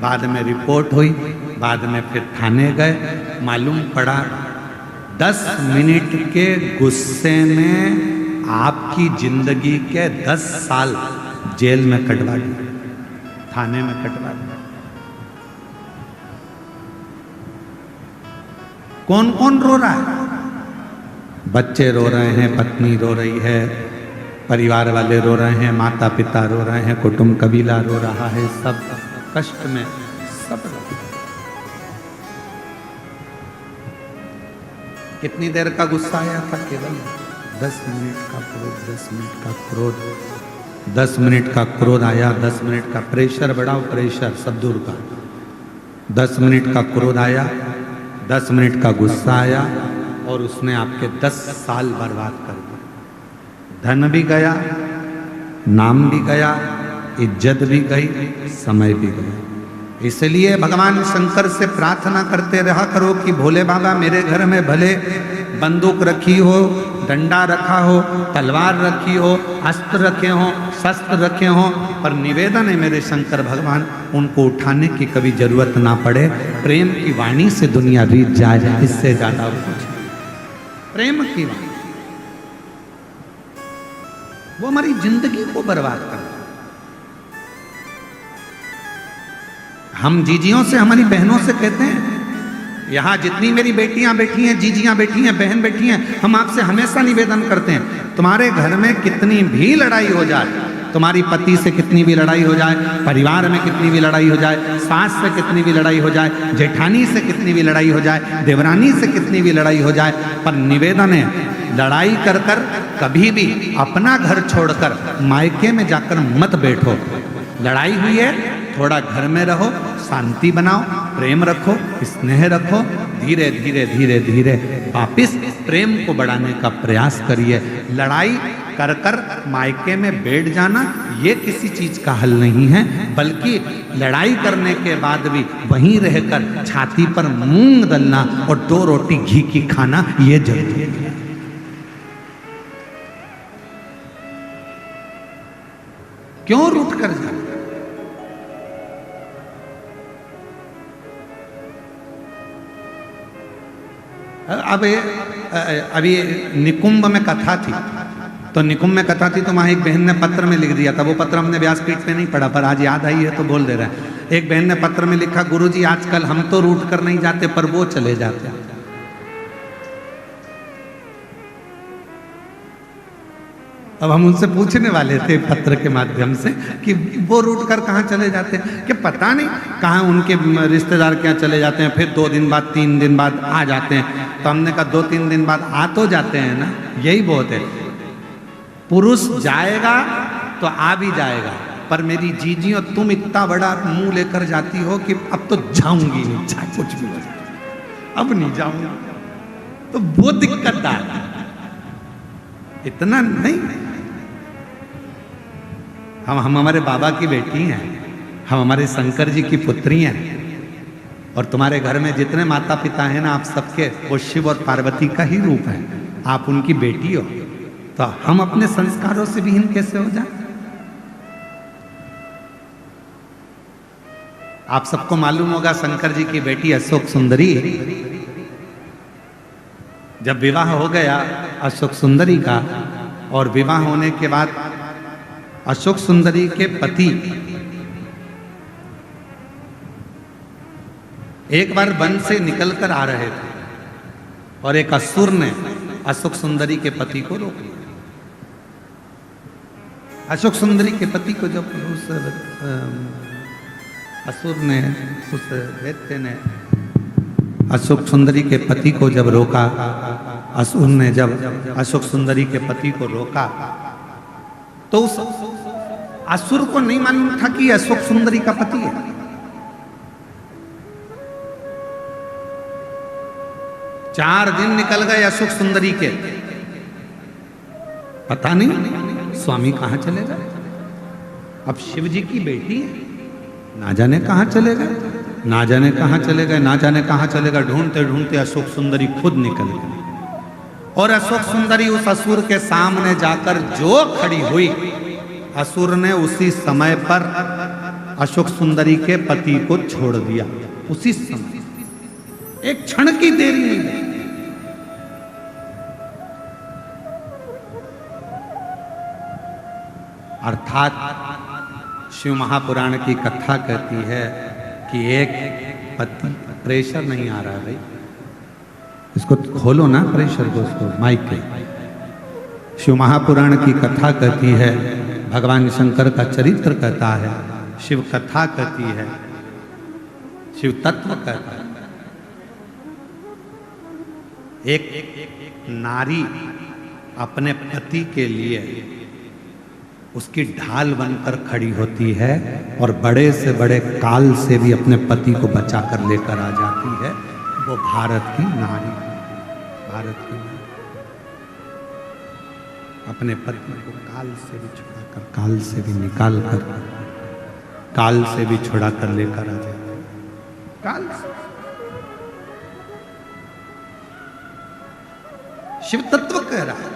बाद में रिपोर्ट हुई, बाद में फिर थाने गए, मालूम पड़ा 10 मिनट के गुस्से में आपकी जिंदगी के 10 साल जेल में कटवा दिए, थाने में कटवा दिया। कौन कौन रो रहा है? बच्चे रो रहे हैं, पत्नी रो रही है, परिवार वाले रो रहे हैं, माता पिता रो रहे हैं, कुटुंब कबीला रो रहा है, सब कष्ट में, सब रो रहे हैं। कितनी देर का गुस्सा आया था? केवल 10 मिनट का क्रोध, 10 मिनट का क्रोध, 10 मिनट का क्रोध आया, 10 मिनट का प्रेशर बढ़ाओ, प्रेशर सब दूर का। 10 मिनट का क्रोध आया, 10 मिनट का गुस्सा आया और उसने आपके 10 साल बर्बाद कर दिए। धन भी गया, नाम भी गया, इज्जत भी गई, समय भी गया। इसलिए भगवान शंकर से प्रार्थना करते रहा करो कि भोले बाबा मेरे घर में भले बंदूक रखी हो, डंडा रखा हो, तलवार रखी हो, अस्त्र रखे हो, शस्त्र रखे हो, पर निवेदन है मेरे शंकर भगवान उनको उठाने की कभी जरूरत ना पड़े। प्रेम की वाणी से दुनिया रीत जाए, इससे ज्यादा और कुछ नहीं। प्रेम की वाणी वो हमारी जिंदगी को बर्बाद कर। हम जीजियों से, हमारी बहनों से कहते हैं, यहाँ जितनी मेरी बेटियां बैठी हैं, जीजियां बैठी हैं, बहन बैठी हैं, हम आपसे हमेशा निवेदन करते हैं, तुम्हारे घर में कितनी भी लड़ाई हो जाए, तुम्हारी पति से कितनी भी लड़ाई हो जाए, परिवार में कितनी भी लड़ाई हो जाए, सास से कितनी भी लड़ाई हो जाए, जेठानी से कितनी भी लड़ाई हो जाए, देवरानी से कितनी भी लड़ाई हो जाए, पर निवेदन है लड़ाई कर कर कभी भी अपना घर छोड़कर मायके में जाकर मत बैठो। लड़ाई हुई है, थोड़ा घर में रहो, शांति बनाओ, प्रेम रखो, स्नेह रखो, धीरे धीरे धीरे धीरे वापिस प्रेम को बढ़ाने का प्रयास करिए। लड़ाई कर कर मायके में बैठ जाना ये किसी चीज का हल नहीं है, बल्कि लड़ाई करने के बाद भी वहीं रहकर छाती पर मूंग दलना और 2 रोटी घी की खाना ये जरूरी है। क्यों रूठ कर जाए? अब अभी निकुंभ में कथा थी, तो निकुंभ में कथा थी तो वहां एक बहन ने पत्र में लिख दिया था। वो पत्र हमने व्यासपीठ पे नहीं पढ़ा, पर आज याद आई है तो बोल दे रहा है। एक बहन ने पत्र में लिखा, गुरुजी आजकल हम तो रूठ कर नहीं जाते पर वो चले जाते हैं। अब हम उनसे पूछने वाले थे पत्र के माध्यम से कि वो रूट कर कहाँ चले जाते हैं, कि पता नहीं कहाँ उनके रिश्तेदार क्या चले जाते हैं, फिर 2 दिन बाद 3 दिन बाद आ जाते हैं। तो हमने कहा 2-3 दिन बाद आ तो जाते हैं ना, यही बहुत है। पुरुष जाएगा तो आ भी जाएगा, पर मेरी जीजियों तुम इतना बड़ा मुंह लेकर जाती हो कि अब तो जाऊंगी नहीं, चाहे कुछ भी हो जाए, अब नहीं जाऊंगी। तो वो दिक्कतदार, इतना नहीं। हम हमारे बाबा की बेटी हैं, हम हमारे शंकर जी की पुत्री हैं, और तुम्हारे घर में जितने माता पिता हैं ना, आप सबके वो शिव और पार्वती का ही रूप है, आप उनकी बेटी हो, तो हम अपने संस्कारों से विहीन कैसे हो जाए? आप सबको मालूम होगा शंकर जी की बेटी अशोक सुंदरी, जब विवाह हो गया अशोक सुंदरी का, और विवाह होने के बाद अशोक सुंदरी के पति एक बार वन से निकलकर आ रहे थे और एक असुर ने अशोक सुंदरी के पति को रोक लिया। अशोक सुंदरी के पति को जब उस असुर ने, उस दैत्य ने अशोक सुंदरी के पति को जब रोका, असुर ने जब अशोक सुंदरी के पति को रोका, तो उस असुर को नहीं मालूम था कि अशोक सुंदरी का पति है। चार दिन निकल गए अशोक सुंदरी के, पता नहीं स्वामी कहां चले गए। अब शिव जी की बेटी है, ना जाने कहां चले गए, ना जाने कहां चले गए, ना जाने कहां चले गए। ढूंढते ढूंढते अशोक सुंदरी खुद निकल गई, और अशोक सुंदरी उस असुर के सामने जाकर जो खड़ी हुई, असुर ने उसी समय पर अशोक सुंदरी के पति को छोड़ दिया। उसी समय, एक क्षण की देरी नहीं। अर्थात शिव महापुराण की कथा कहती है कि एक पति, प्रेशर नहीं आ रहा भाई, इसको खोलो ना प्रेशर को, उसको माइक पे। शिव महापुराण की कथा कहती है, भगवान शंकर का चरित्र कहता है, शिव कथा कहती है, शिव तत्व कहता है। एक नारी अपने पति के लिए उसकी ढाल बनकर खड़ी होती है, और बड़े से बड़े काल से भी अपने पति को बचाकर लेकर आ जाती है। वो भारत की नारी, भारत की नारी अपने पति को काल से भी छुड़ाकर, काल से भी निकाल कर, काल से भी छुड़ा कर लेकर आ जाए, काल से। शिव तत्व कह रहा है।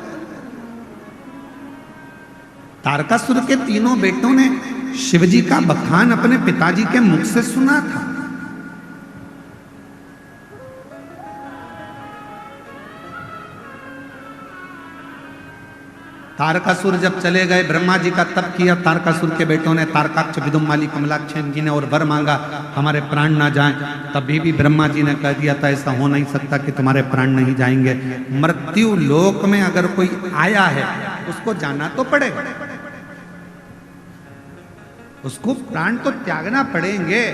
तारकासुर के तीनों बेटों ने शिवजी का बखान अपने पिताजी के मुख से सुना था। तारकासुर जब चले गए, ब्रह्मा जी का तप किया तारकासुर के बेटों ने, तारकाक्ष विदुमाली कमलाक्ष जी ने, और वर मांगा हमारे प्राण ना जाएं। तभी भी ब्रह्मा जी ने कह दिया था ऐसा हो नहीं सकता कि तुम्हारे प्राण नहीं जाएंगे। मृत्यु लोक में अगर कोई आया है उसको जाना तो पड़ेगा, उसको प्राण तो त्यागना पड़ेंगे।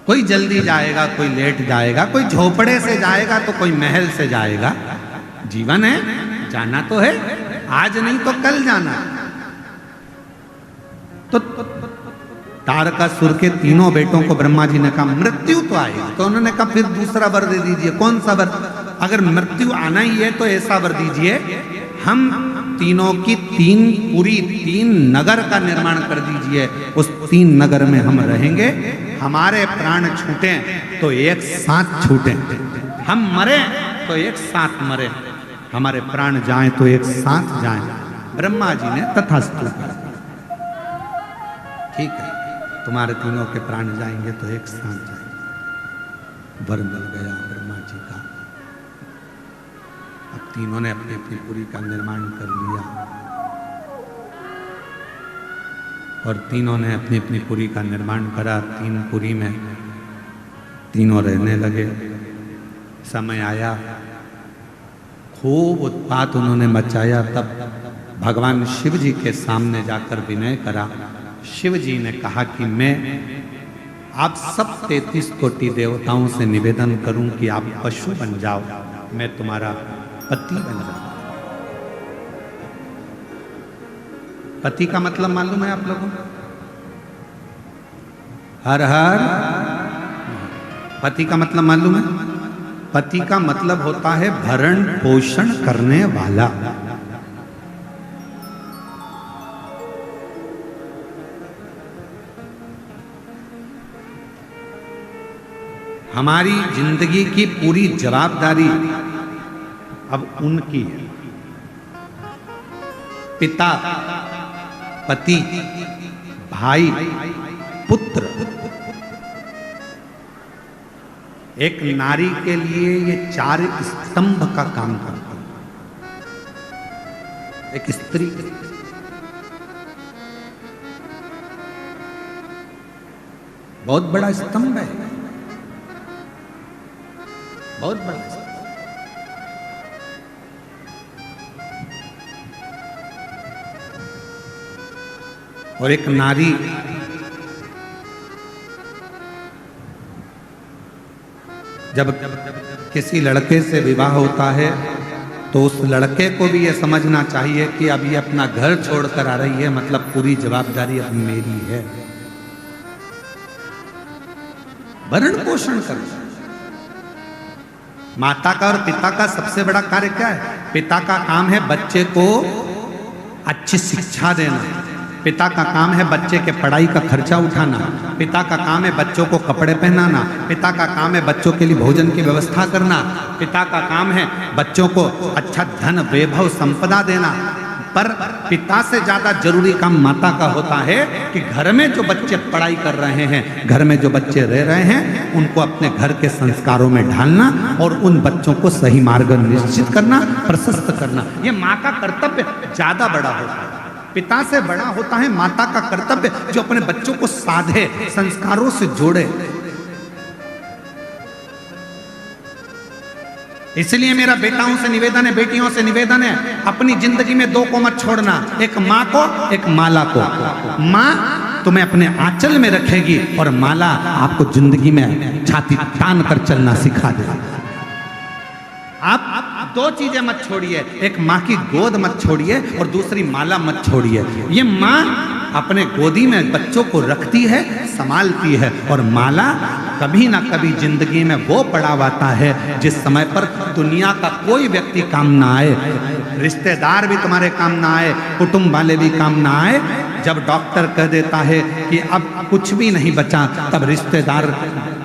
कोई जल्दी जाएगा, कोई लेट जाएगा, कोई झोपड़े से जाएगा तो कोई महल से जाएगा। जीवन है, जाना तो है, आज नहीं तो कल जाना। तो तारकासुर के तीनों बेटों को ब्रह्मा जी ने कहा मृत्यु तो आएगी, तो उन्होंने कहा फिर दूसरा वर दे दीजिए। कौन सा वर? अगर मृत्यु आना ही है तो ऐसा वर दीजिए, हम तीनों की तीन नगर का निर्माण कर दीजिए, उस 3 नगर में हम रहेंगे। हमारे प्राण छूटे तो एक साथ छूटे, हम मरे तो एक साथ मरे, हमारे प्राण जाएं तो एक साथ जाएं। ब्रह्मा जी ने तथास्तु कहा, ठीक है, तुम्हारे तीनों के प्राण जाएंगे तो एक साथ जाएंगे। वर मिल गया ब्रह्मा जी का। अब तीनों ने अपनी अपनी पुरी का निर्माण कर लिया और तीनों ने अपनी अपनी पुरी का निर्माण करा। 3 पुरी में तीनों रहने लगे। समय आया, खूब उत्पात उन्होंने मचाया। तब भगवान शिव जी के सामने जाकर विनय करा। शिव जी ने कहा कि मैं आप सब 33 कोटि देवताओं से निवेदन करूं कि आप पशु बन जाओ, मैं तुम्हारा पति बन जाऊं। पति का मतलब मालूम है आप लोगों को? हर हर। पति का मतलब मालूम है? पति का मतलब होता है भरण पोषण करने वाला। हमारी जिंदगी की पूरी जवाबदारी अब उनकी है। पिता, पति, भाई, पुत्र। एक नारी के लिए ये 4 स्तंभ का काम करता है। एक स्त्री बहुत बड़ा स्तंभ है, बहुत बड़ा स्तंभ। और एक नारी जब किसी लड़के से विवाह होता है तो उस लड़के को भी यह समझना चाहिए कि अब ये अपना घर छोड़कर आ रही है, मतलब पूरी जवाबदारी अब मेरी है। भरण पोषण कर। माता का और पिता का सबसे बड़ा कार्य क्या है? पिता का काम है बच्चे को अच्छी शिक्षा देना, पिता का काम है बच्चे के पढ़ाई का खर्चा उठाना, पिता का काम है बच्चों को कपड़े पहनाना, पिता का काम है बच्चों के लिए भोजन की व्यवस्था करना, पिता का काम है बच्चों को अच्छा धन वैभव संपदा देना। पर पिता से ज्यादा जरूरी काम माता का होता है कि घर में जो बच्चे पढ़ाई कर रहे हैं, घर में जो बच्चे रह रहे हैं, उनको अपने घर के संस्कारों में ढालना और उन बच्चों को सही मार्ग निश्चित करना, प्रशस्त करना। ये माँ का कर्तव्य ज्यादा बड़ा होता है। पिता से बड़ा होता है माता का कर्तव्य, जो अपने बच्चों को साधे, संस्कारों से जोड़े। इसलिए मेरा बेटाओं से निवेदन है, बेटियों से निवेदन है, अपनी जिंदगी में 2 को मत छोड़ना, एक माँ को, एक माला को। माँ तुम्हें अपने आंचल में रखेगी और माला आपको जिंदगी में छाती तान कर चलना सिखा देगी। आप दो चीजें मत छोड़िए, एक माँ की गोद मत छोड़िए और दूसरी माला मत छोड़िए। ये माँ अपने गोदी में बच्चों को रखती है, संभालती है, और माला कभी ना कभी जिंदगी में वो पड़ाव आता है जिस समय पर दुनिया का कोई व्यक्ति काम ना आए, रिश्तेदार भी तुम्हारे काम ना आए, कुटुंब वाले भी काम ना आए। जब डॉक्टर कह देता है कि अब कुछ भी नहीं बचा, तब रिश्तेदार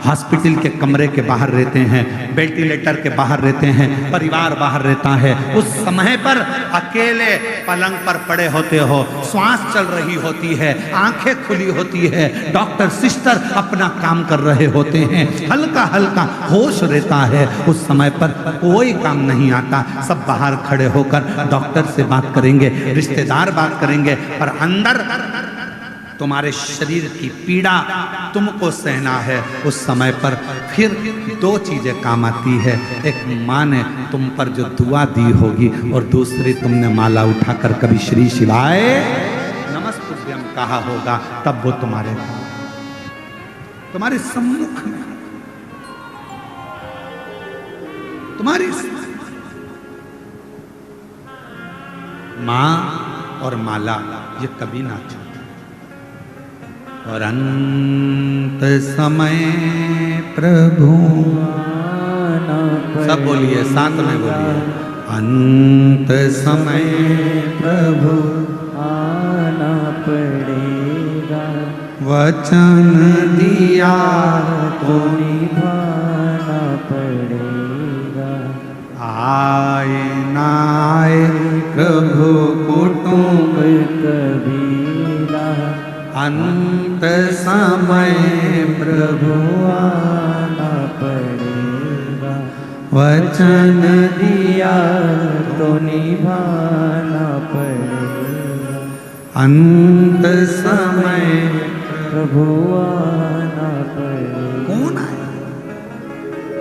हॉस्पिटल के कमरे के बाहर रहते हैं, वेंटिलेटर के बाहर रहते हैं, परिवार बाहर रहता है। उस समय पर अकेले पलंग पर पड़े होते हो, श्वास चल रही होती है, आंखें खुली होती है, डॉक्टर सिस्टर अपना काम कर रहे होते हैं, हल्का हल्का होश रहता है। उस समय पर कोई काम नहीं आता, सब बाहर खड़े होकर डॉक्टर से बात करेंगे, रिश्तेदार बात करेंगे, पर अंदर तुम्हारे शरीर की पीड़ा तुमको सहना है। उस समय पर फिर दो चीजें काम आती है, एक माँ ने तुम पर जो दुआ दी होगी और दूसरी तुमने माला उठाकर कभी श्री शिवाय नमस्तुभ्यम कहा होगा, तब वो तुम्हारे सम्मुख में, तुम्हारी माँ और माला ये कभी ना छूटे। और अंत समय प्रभु, सब बोलिए, साथ में बोलिए, अंत समय प्रभु आना पड़ेगा, वचन दिया तो निभाना पड़ेगा। आए ना आए प्रभु कुटुंब कबीरा, अंत समय प्रभु आना पड़ेगा, वचन दिया तो निभाना पड़ेगा। अंत समय प्रभु आना पड़ेगा। कौन आए?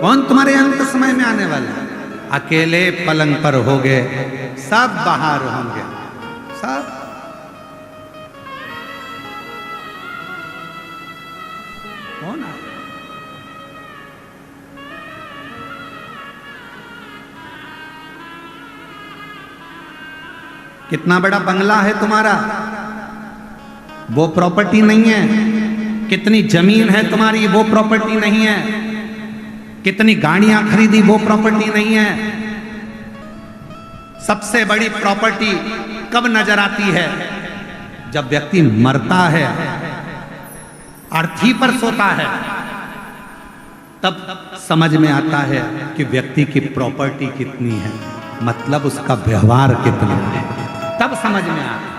कौन तुम्हारे अंत समय में आने वाला है? अकेले पलंग पर होगे, सब बाहर होंगे, सब। कौन आए? कितना बड़ा बंगला है तुम्हारा, वो प्रॉपर्टी नहीं है। कितनी जमीन है तुम्हारी, वो प्रॉपर्टी नहीं है। कितनी गाड़ियां खरीदी, वो प्रॉपर्टी नहीं है। सबसे बड़ी प्रॉपर्टी कब नजर आती है? जब व्यक्ति मरता है, अर्थी पर सोता है, तब समझ में आता है कि व्यक्ति की प्रॉपर्टी कितनी है, मतलब उसका व्यवहार कितना है, तब समझ में आता है।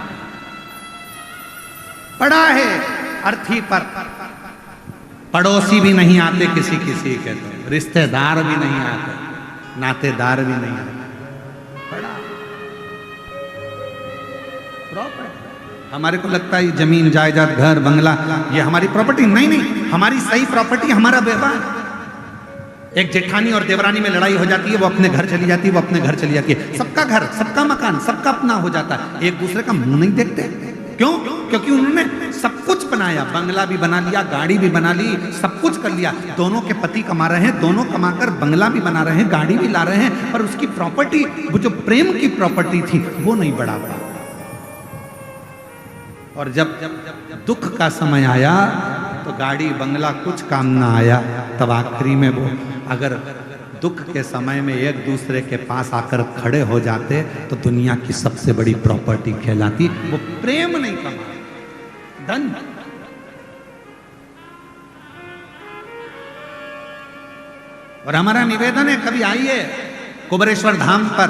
पड़ा है अर्थी पर, पड़ोसी भी नहीं आते किसी किसी के, तो रिश्तेदार भी नहीं आते, नातेदार भी नहीं आते, पड़ा प्रॉपर्टी। हमारे को लगता है जमीन जायदाद घर बंगला ये हमारी प्रॉपर्टी, नहीं नहीं, हमारी सही प्रॉपर्टी हमारा व्यवहार। एक जेठानी और देवरानी में लड़ाई हो जाती है, वो अपने घर चली जाती है, वो अपने घर चली जाती है, सबका घर, सबका मकान, सबका अपना हो जाता है, एक दूसरे का मुंह नहीं देखते। क्यों? क्योंकि उन्होंने सब कुछ बनाया, बंगला भी बना लिया, गाड़ी भी बना ली, सब कुछ कर लिया। दोनों के पति कमा रहे हैं, दोनों कमाकर बंगला भी बना रहे हैं, गाड़ी भी ला रहे हैं, पर उसकी प्रॉपर्टी, वो जो प्रेम की प्रॉपर्टी थी, वो नहीं बढ़ा। और जब दुख का समय आया तो गाड़ी बंगला कुछ काम ना आया, तब आखिरी में वो अगर दुख के समय में एक दूसरे के पास आकर खड़े हो जाते तो दुनिया की सबसे बड़ी प्रॉपर्टी कहलाती। वो प्रेम नहीं कमा, धन। और हमारा निवेदन है, कभी आइए कुबेरेश्वर धाम पर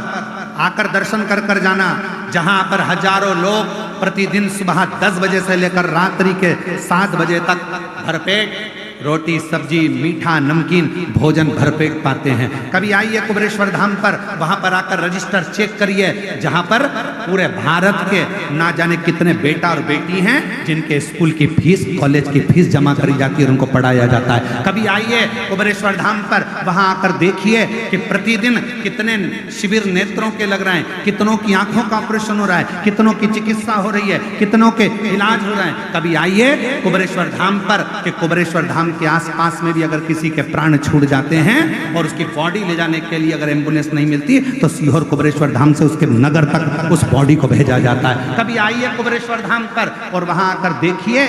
आकर दर्शन कर कर जाना, जहां पर हजारों लोग प्रतिदिन सुबह 10 बजे से लेकर रात्रि के 7 बजे तक भरपेट रोटी सब्जी मीठा नमकीन भोजन भरपेट पाते हैं। कभी आइए कुबेरेश्वर धाम पर, वहां पर आकर रजिस्टर चेक करिए, जहां पर पूरे भारत के ना जाने कितने बेटा और बेटी हैं जिनके स्कूल की फीस कॉलेज की फीस जमा करी जाती है और उनको पढ़ाया जाता है। कभी आइए कुबेरेश्वर धाम पर, वहां आकर देखिए कि प्रतिदिन कितने शिविर नेत्रों के लग रहे हैं, कितनों की आंखों का ऑपरेशन हो रहा है, कितनों की चिकित्सा हो रही है, कितनों के इलाज हो रहे हैं। कभी आइए कुबेरेश्वर धाम पर कि कुबेरेश्वर धाम के आसपास में भी अगर किसी के प्राण छूट जाते हैं और उसकी बॉडी ले जाने के लिए अगर एम्बुलेंस नहीं मिलती तो सीहोर कुबेरेश्वर धाम से उसके नगर तक उस बॉडी को भेजा जाता है। कभी आइए कुबेरेश्वर धाम पर और वहां आकर देखिए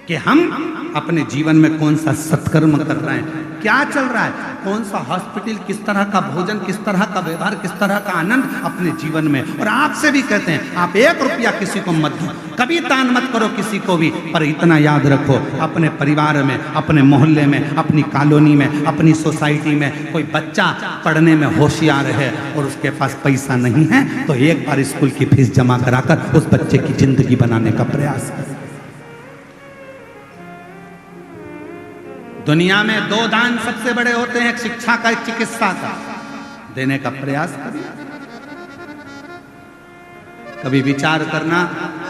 कि हम अपने जीवन में कौन सा सत्कर्म कर रहे हैं, क्या चल रहा है, कौन सा हॉस्पिटल, किस तरह का भोजन, किस तरह का व्यवहार, किस तरह का आनंद अपने जीवन में। और आपसे भी कहते हैं आप 1 रुपया किसी को मत दो, कभी दान मत करो किसी को भी, पर इतना याद रखो अपने परिवार में, अपने मोहल्ले में, अपनी कॉलोनी में, अपनी सोसाइटी में कोई बच्चा पढ़ने में होशियार है और उसके पास पैसा नहीं है तो एक बार स्कूल की फीस जमा कराकर उस बच्चे की जिंदगी बनाने का प्रयास करें। दुनिया में 2 दान सबसे बड़े होते हैं, एक शिक्षा का, एक चिकित्सा का। देने का प्रयास करिए। कभी विचार करना,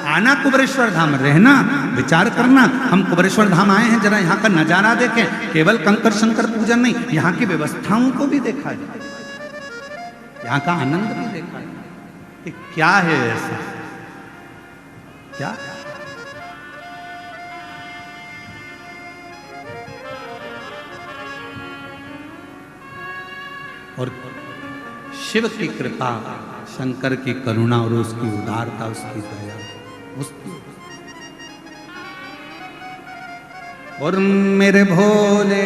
आना कुबेरेश्वर धाम, रहना, विचार करना हम कुबेरेश्वर धाम आए हैं, जरा यहाँ का नजारा देखें। केवल कंकर शंकर पूजन नहीं, यहाँ की व्यवस्थाओं को भी देखा जाए, यहाँ का आनंद भी देखा जाए कि क्या है ऐसा, क्या और शिव की कृपा, शंकर की करुणा और उसकी उदारता, उसकी दया, उसकी। और मेरे भोले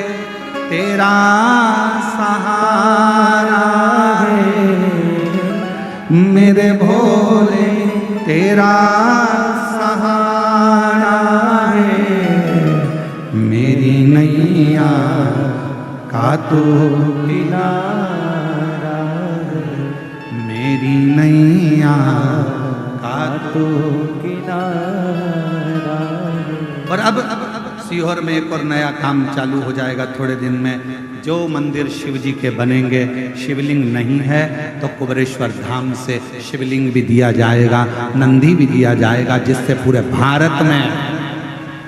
तेरा सहारा है, मेरे भोले तेरा सहारा है, मेरी नैया का तो किनारा, मेरी नैया का तो किनारा। और अब सीहोर में एक और नया काम चालू हो जाएगा थोड़े दिन में। जो मंदिर शिव जी के बनेंगे, शिवलिंग नहीं है तो कुबेरेश्वर धाम से शिवलिंग भी दिया जाएगा, नंदी भी दिया जाएगा, जिससे पूरे भारत में,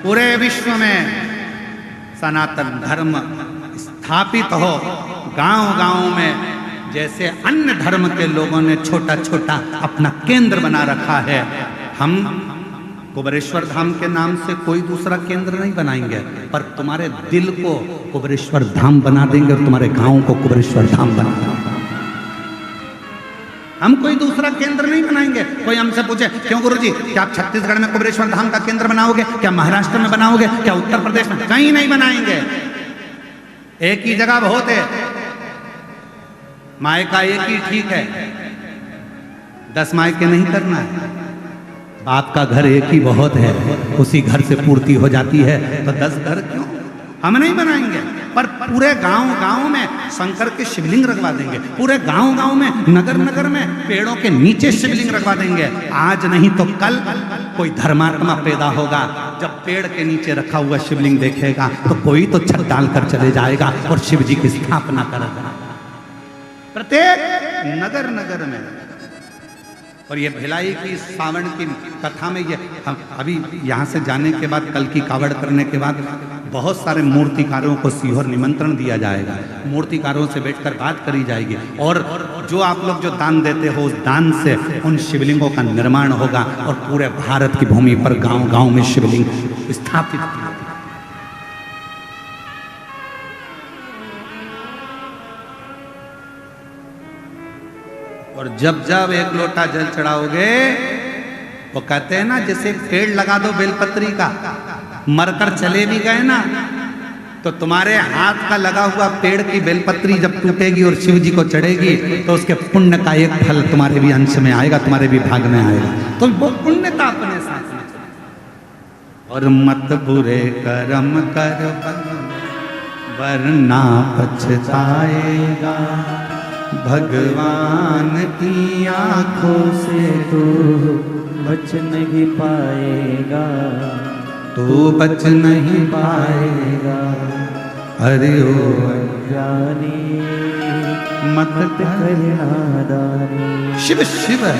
पूरे विश्व में सनातन धर्म स्थापित हो। गांव-गांव में जैसे अन्य धर्म के लोगों ने छोटा छोटा अपना केंद्र बना रखा है, हम कुबेरेश्वर धाम के नाम से कोई दूसरा केंद्र नहीं बनाएंगे, पर तुम्हारे दिल को कुबेरेश्वर धाम बना देंगे और तुम्हारे गांव को कुबेरेश्वर धाम बना देंगे। हम कोई दूसरा केंद्र नहीं बनाएंगे। कोई हमसे पूछे क्यों गुरुजी, क्या आप छत्तीसगढ़ में कुबेरेश्वर धाम का केंद्र बनाओगे, क्या महाराष्ट्र में बनाओगे, क्या उत्तर प्रदेश में? कहीं नहीं बनाएंगे। एक ही जगह बहुत है, मायका एक ही ठीक है, 10 मायके नहीं करना है। बाप का घर एक ही बहुत है, उसी घर से पूर्ति हो जाती है, तो 10 घर क्यों? हम नहीं बनाएंगे, पर पूरे गांव-गांव में शंकर के शिवलिंग रखवा देंगे, पूरे गांव-गांव में, नगर-नगर में पेड़ों के नीचे शिवलिंग रखवा देंगे। आज नहीं तो कल कोई धर्मात्मा पैदा होगा, जब पेड़ के नीचे रखा हुआ शिवलिंग देखेगा तो कोई तो छत डालकर चले जाएगा और शिव जी की स्थापना करेगा प्रत्येक नगर-नगर में। और ये भिलाई की सावन की कथा में, ये अभी यहाँ से जाने के बाद, कल की कावड़ करने के बाद बहुत सारे मूर्तिकारों को सीहोर निमंत्रण दिया जाएगा, मूर्तिकारों से बैठकर बात करी जाएगी, और जो आप लोग जो दान देते हो उस दान से उन शिवलिंगों का निर्माण होगा और पूरे भारत की भूमि पर गांव-गांव में शिवलिंग स्थापित किए। और जब जब एक लोटा जल चढ़ाओगे, वो कहते हैं ना, जैसे पेड़ लगा दो बेलपत्री का, मरकर चले भी गए ना, तो तुम्हारे हाथ का लगा हुआ पेड़ की बेलपत्री जब टूटेगी और शिव जी को चढ़ेगी तो उसके पुण्य का एक फल तुम्हारे भी अंश में आएगा, तुम्हारे भी भाग में आएगा, तो वो पुण्यता अपने साथ में। और मत बुरे कर्म कर वरना पछताएगा, भगवान की आंखों से तो बच नहीं पाएगा। तू बच नहीं पाएगा। अरे ओ जानी मत कर नादानी। शिव शिव है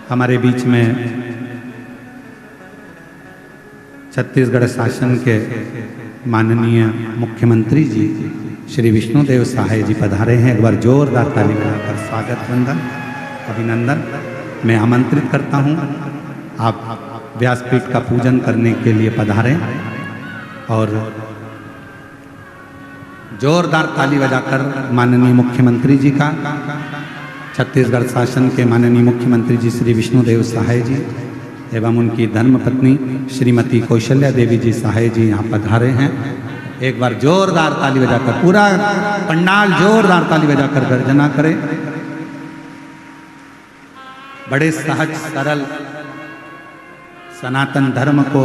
हमारे बीच में। छत्तीसगढ़ शासन के माननीय मुख्यमंत्री जी श्री विष्णुदेव सहाय जी पधारे हैं। एक बार जोरदार ताली बजाकर स्वागत वंदन अभिनंदन मैं आमंत्रित करता हूं। आप व्यासपीठ का पूजन करने के लिए पधारें और जोरदार ताली बजाकर माननीय मुख्यमंत्री जी का, छत्तीसगढ़ शासन के माननीय मुख्यमंत्री जी श्री विष्णुदेव सहाय जी एवं उनकी धर्मपत्नी श्रीमती कौशल्या देवी जी सहाय जी यहाँ पधारे हैं। एक बार जोरदार ताली बजाकर पूरा पंडाल जोरदार ताली बजाकर गर्जना करें। बड़े सहज सरल सनातन धर्म को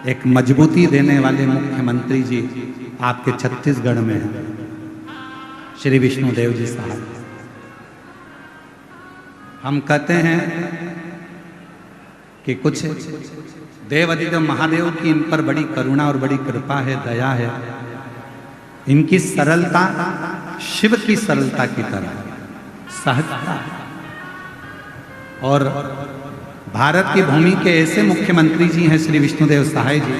एक मजबूती देने वाले मुख्यमंत्री जी आपके छत्तीसगढ़ में हैं, श्री विष्णुदेव जी साहब। हम कहते हैं कि कुछ देवाधिदेव महादेव की इन पर बड़ी करुणा और बड़ी कृपा है, दया है। इनकी सरलता शिव की सरलता की तरह सहजता। और भारत की भूमि के ऐसे मुख्यमंत्री जी हैं श्री विष्णुदेव सहाय जी,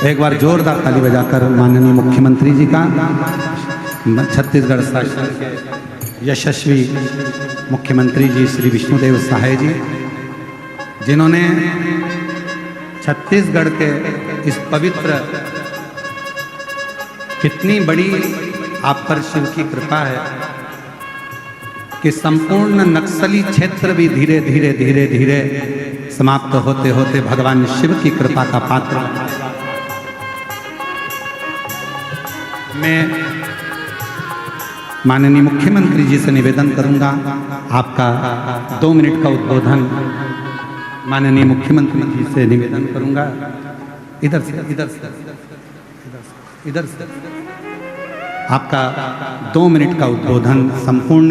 एक बार जोरदार ताली बजाकर माननीय मुख्यमंत्री जी का, छत्तीसगढ़ शासन के यशस्वी मुख्यमंत्री जी श्री विष्णुदेव सहाय जी, जिन्होंने छत्तीसगढ़ के इस पवित्र, कितनी बड़ी आप पर शिव की कृपा है कि संपूर्ण नक्सली क्षेत्र भी धीरे धीरे धीरे धीरे समाप्त होते होते भगवान शिव की कृपा का पात्र। मैं माननीय मुख्यमंत्री जी से निवेदन करूंगा, आपका 2 मिनट का उद्बोधन माननीय मुख्यमंत्री जी से निवेदन करूंगा। इधर से इधर से इधर से आपका 2 मिनट का उद्बोधन संपूर्ण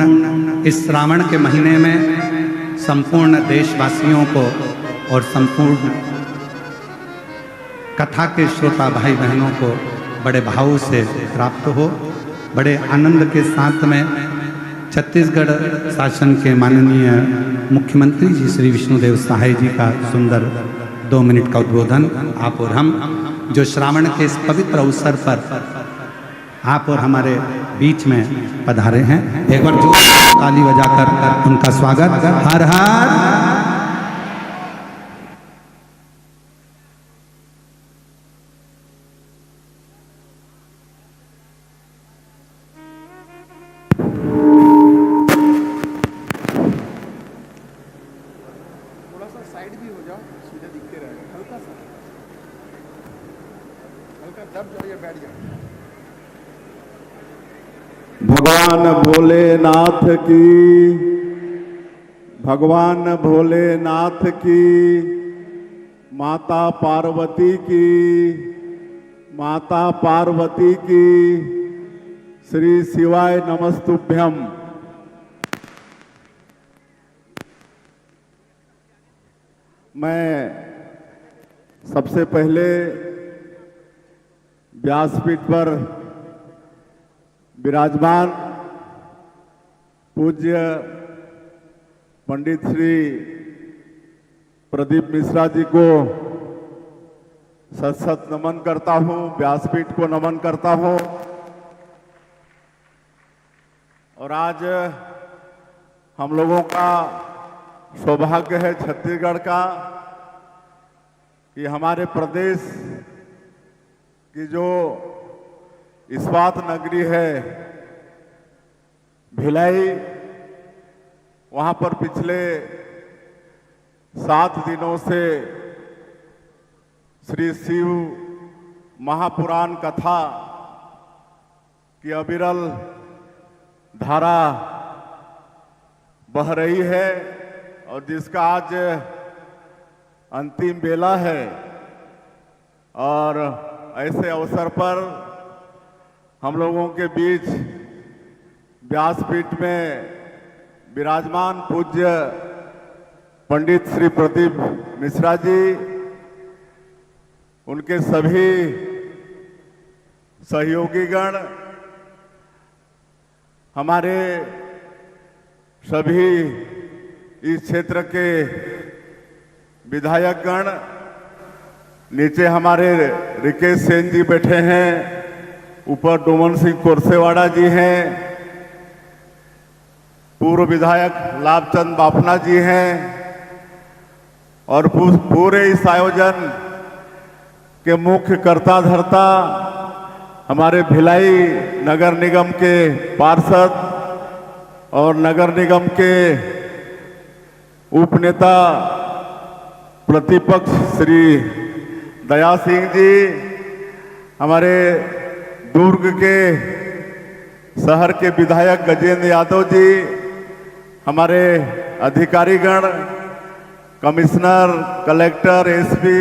इस श्रावण के महीने में संपूर्ण देशवासियों को और संपूर्ण कथा के श्रोता भाई बहनों को बड़े भाव से प्राप्त हो। बड़े आनंद के साथ में छत्तीसगढ़ शासन के माननीय मुख्यमंत्री जी श्री विष्णुदेव सहाय जी का सुंदर 2 मिनट का उद्बोधन आप और हम, जो श्रावण के इस पवित्र अवसर पर आप और हमारे बीच में पधारे हैं, एक बार जोर ताली बजाकर उनका स्वागत। हर हर साइड भी हो जाओ, सीधे दिखते रहेगा। हल्का सा हल्का दब जाओ या बैठ जाओ। भगवान भोलेनाथ की, भगवान भोलेनाथ की, माता पार्वती की, माता पार्वती की, श्री शिवाय नमस्तुभ्यम। मैं सबसे पहले व्यासपीठ पर विराजमान पूज्य पंडित श्री प्रदीप मिश्रा जी को सत सत नमन करता हूं, व्यासपीठ को नमन करता हूं। और आज हम लोगों का सौभाग्य है छत्तीसगढ़ का कि हमारे प्रदेश की जो इस्पात नगरी है भिलाई, वहां पर पिछले 7 दिनों से श्री शिव महापुराण कथा की अविरल धारा बह रही है और जिसका आज अंतिम बेला है। और ऐसे अवसर पर हम लोगों के बीच व्यासपीठ में विराजमान पूज्य पंडित श्री प्रदीप मिश्रा जी, उनके सभी सहयोगीगण, हमारे सभी इस क्षेत्र के विधायकगण, नीचे हमारे रिकेश सेन जी बैठे हैं, ऊपर डोमन सिंह कोरसेवाड़ा जी हैं, पूर्व विधायक लाभचंद बाफना जी हैं और पूरे इस आयोजन के मुख्य कर्ता धर्ता हमारे भिलाई नगर निगम के पार्षद और नगर निगम के उपनेता प्रतिपक्ष श्री दया सिंह जी, हमारे दुर्ग के शहर के विधायक गजेंद्र यादव जी, हमारे अधिकारीगण, कमिश्नर, कलेक्टर, एसपी,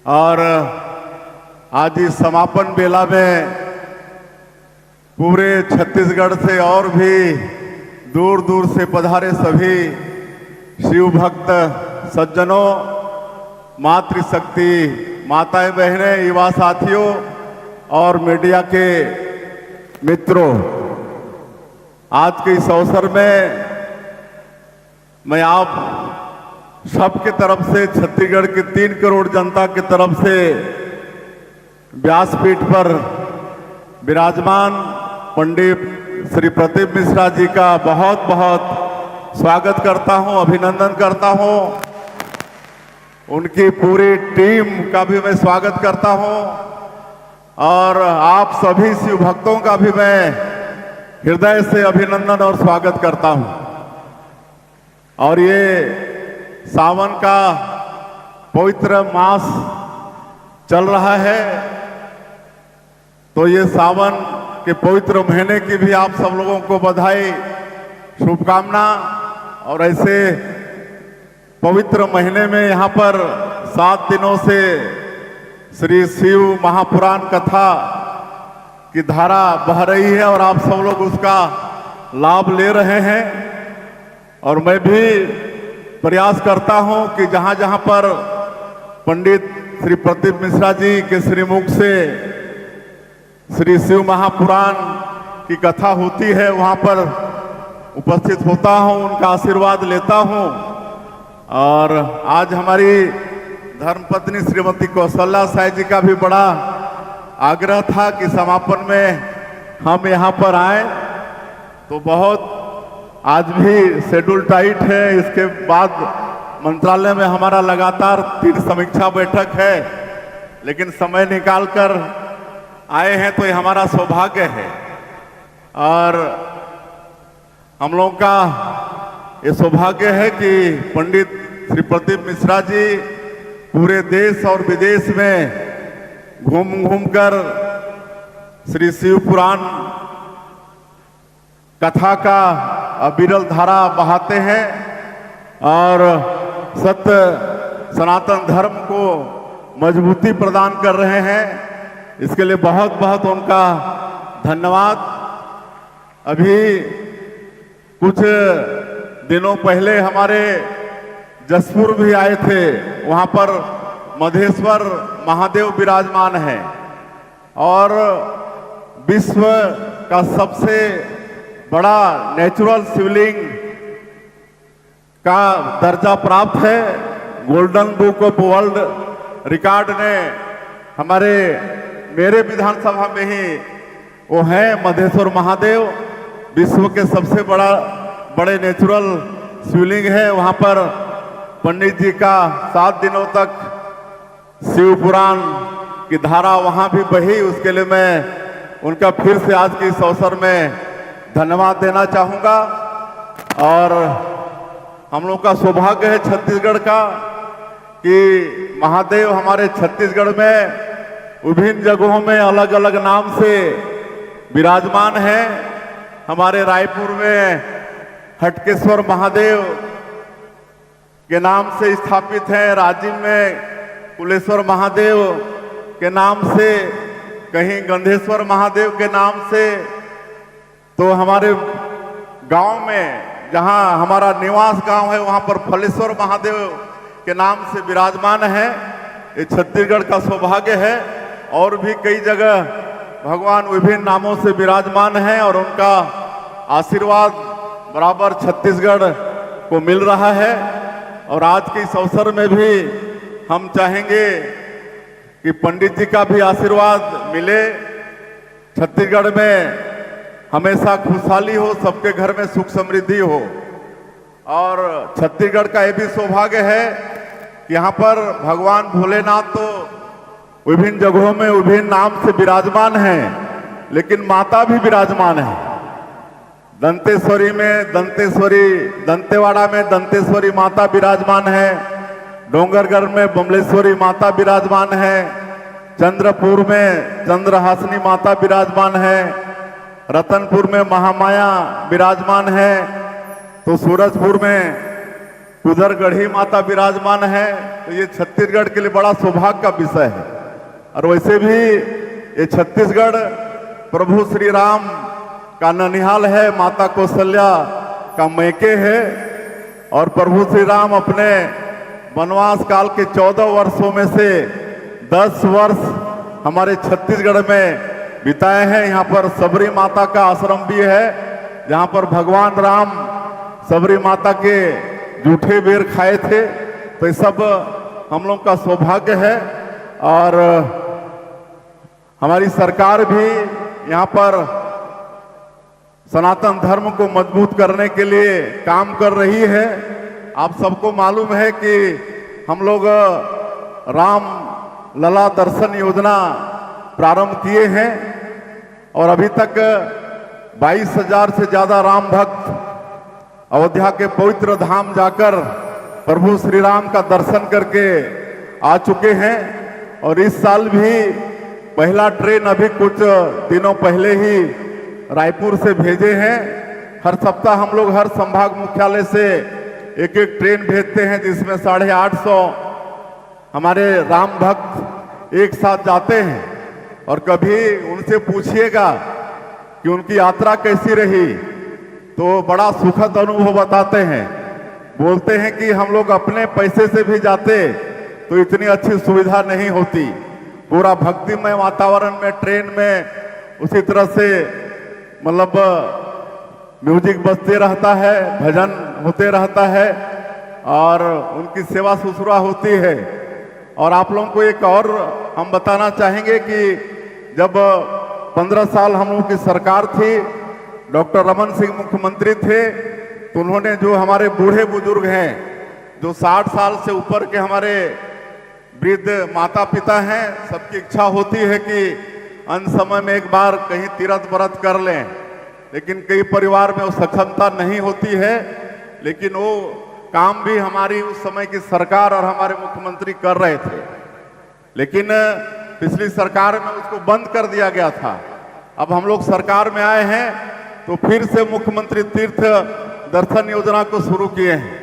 और आज इस समापन बेला में पूरे छत्तीसगढ़ से और भी दूर दूर से पधारे सभी शिव भक्त सज्जनों, मातृशक्ति माताएं, बहनें, युवा साथियों और मीडिया के मित्रों, आज के इस अवसर में मैं आप सबके तरफ से, छत्तीसगढ़ की 3 करोड़ जनता की तरफ से व्यासपीठ पर विराजमान पंडित श्री प्रदीप मिश्रा जी का बहुत बहुत स्वागत करता हूं, अभिनंदन करता हूं। उनकी पूरी टीम का भी मैं स्वागत करता हूं और आप सभी शिव भक्तों का भी मैं हृदय से अभिनंदन और स्वागत करता हूं। और ये सावन का पवित्र मास चल रहा है, तो ये सावन के पवित्र महीने की भी आप सब लोगों को बधाई, शुभकामना। और ऐसे पवित्र महीने में यहाँ पर 7 दिनों से श्री शिव महापुराण कथा की धारा बह रही है और आप सब लोग उसका लाभ ले रहे हैं। और मैं भी प्रयास करता हूं कि जहां जहां पर पंडित श्री प्रदीप मिश्रा जी के श्रीमुख से श्री शिव महापुराण की कथा होती है, वहां पर उपस्थित होता हूं, उनका आशीर्वाद लेता हूं। और आज हमारी धर्मपत्नी श्रीमती कौशल्या साई जी का भी बड़ा आग्रह था कि समापन में हम यहाँ पर आए, तो बहुत आज भी शेड्यूल टाइट है। इसके बाद मंत्रालय में हमारा लगातार 3 समीक्षा बैठक है, लेकिन समय निकालकर आए हैं तो ये हमारा सौभाग्य है। और हम लोगों का ये सौभाग्य है कि पंडित श्री प्रदीप मिश्रा जी पूरे देश और विदेश में घूम घूम कर श्री शिव पुराण कथा का अविरल धारा बहाते हैं और सत्य सनातन धर्म को मजबूती प्रदान कर रहे हैं। इसके लिए बहुत बहुत उनका धन्यवाद। अभी कुछ दिनों पहले हमारे जसपुर भी आए थे, वहां पर मधेश्वर महादेव विराजमान है और विश्व का सबसे बड़ा नेचुरल शिवलिंग का दर्जा प्राप्त है। Golden book of world record ने हमारे मेरे विधानसभा में ही वो है मधेश्वर महादेव, विश्व के सबसे बड़े नेचुरल शिवलिंग है। वहाँ पर पंडित जी का 7 दिनों तक शिव पुराण की धारा वहाँ भी बही। उसके लिए मैं उनका फिर से आज के इस अवसर में धन्यवाद देना चाहूँगा। और हम लोग का सौभाग्य है छत्तीसगढ़ का कि महादेव हमारे छत्तीसगढ़ में विभिन्न जगहों में अलग अलग नाम से विराजमान है। हमारे रायपुर में हटकेश्वर महादेव के नाम से स्थापित है, राजिम में कुलेश्वर महादेव के नाम से, कहीं गंधेश्वर महादेव के नाम से। तो हमारे गांव में जहां हमारा निवास गांव है वहां पर फलेश्वर महादेव के नाम से विराजमान है। ये छत्तीसगढ़ का सौभाग्य है। और भी कई जगह भगवान विभिन्न नामों से विराजमान हैं और उनका आशीर्वाद बराबर छत्तीसगढ़ को मिल रहा है। और आज के इस अवसर में भी हम चाहेंगे कि पंडित जी का भी आशीर्वाद मिले, छत्तीसगढ़ में हमेशा खुशहाली हो, सबके घर में सुख समृद्धि हो। और छत्तीसगढ़ का ये भी सौभाग्य है कि यहाँ पर भगवान भोलेनाथ तो विभिन्न जगहों में विभिन्न नाम से विराजमान हैं, लेकिन माता भी विराजमान है। दंतेश्वरी में दंतेवाड़ा में दंतेश्वरी माता विराजमान है, डोंगरगढ़ में बमलेश्वरी माता विराजमान है, चंद्रपुर में चंद्रहासिनी माता विराजमान है, रतनपुर में महामाया विराजमान है, तो सूरजपुर में कुदरगढ़ी माता विराजमान है। तो ये छत्तीसगढ़ के लिए बड़ा सौभाग्य का विषय है। और वैसे भी ये छत्तीसगढ़ प्रभु श्री राम का ननिहाल है, माता कौशल्या का मैके है। और प्रभु श्री राम अपने वनवास काल के 14 वर्षों में से 10 वर्ष हमारे छत्तीसगढ़ में बिताए हैं। यहाँ पर सबरी माता का आश्रम भी है, जहाँ पर भगवान राम सबरी माता के जूठे बेर खाए थे। तो ये सब हम लोग का सौभाग्य है। और हमारी सरकार भी यहाँ पर सनातन धर्म को मजबूत करने के लिए काम कर रही है। आप सबको मालूम है कि हम लोग राम लला दर्शन योजना प्रारंभ किए हैं और अभी तक 22,000 से ज्यादा राम भक्त अयोध्या के पवित्र धाम जाकर प्रभु श्री राम का दर्शन करके आ चुके हैं। और इस साल भी पहला ट्रेन अभी कुछ दिनों पहले ही रायपुर से भेजे हैं। हर सप्ताह हम लोग हर संभाग मुख्यालय से एक एक ट्रेन भेजते हैं, जिसमें 850 हमारे राम भक्त एक साथ जाते हैं। और कभी उनसे पूछिएगा कि उनकी यात्रा कैसी रही, तो बड़ा सुखद अनुभव बताते हैं। बोलते हैं कि हम लोग अपने पैसे से भी जाते तो इतनी अच्छी सुविधा नहीं होती। पूरा भक्तिमय वातावरण में ट्रेन में उसी तरह से मतलब म्यूजिक बजते रहता है, भजन होते रहता है और उनकी सेवा शुश्रूषा होती है। और आप लोगों को एक और हम बताना चाहेंगे कि जब 15 साल हम लोगों की सरकार थी, डॉक्टर रमन सिंह मुख्यमंत्री थे, तो उन्होंने जो हमारे बूढ़े बुजुर्ग हैं, जो 60 साल से ऊपर के हमारे वृद्ध माता पिता हैं, सबकी इच्छा होती है कि अंत समय में एक बार कहीं तीर्थ व्रत कर लें, लेकिन कई परिवार में वो सक्षमता नहीं होती है। लेकिन वो काम भी हमारी उस समय की सरकार और हमारे मुख्यमंत्री कर रहे थे, लेकिन पिछली सरकार में उसको बंद कर दिया गया था। अब हम लोग सरकार में आए हैं तो फिर से मुख्यमंत्री तीर्थ दर्शन योजना को शुरू किए हैं।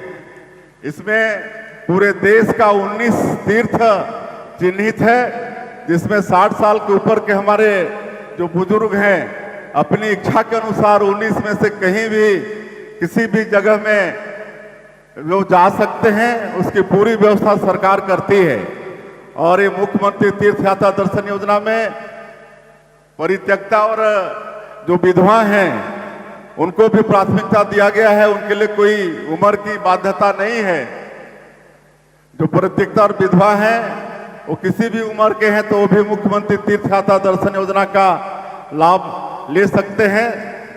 इसमें पूरे देश का 19 तीर्थ चिन्हित है, जिसमें 60 साल के ऊपर के हमारे जो बुजुर्ग हैं अपनी इच्छा के अनुसार 19 में से कहीं भी किसी भी जगह में वो जा सकते हैं। उसकी पूरी व्यवस्था सरकार करती है। और ये मुख्यमंत्री तीर्थ यात्रा दर्शन योजना में परित्यक्ता और जो विधवा हैं उनको भी प्राथमिकता दिया गया है। उनके लिए कोई उम्र की बाध्यता नहीं है। जो परित्यक्ता और विधवा हैं वो किसी भी उम्र के हैं तो वो भी मुख्यमंत्री तीर्थ यात्रा दर्शन योजना का लाभ ले सकते हैं।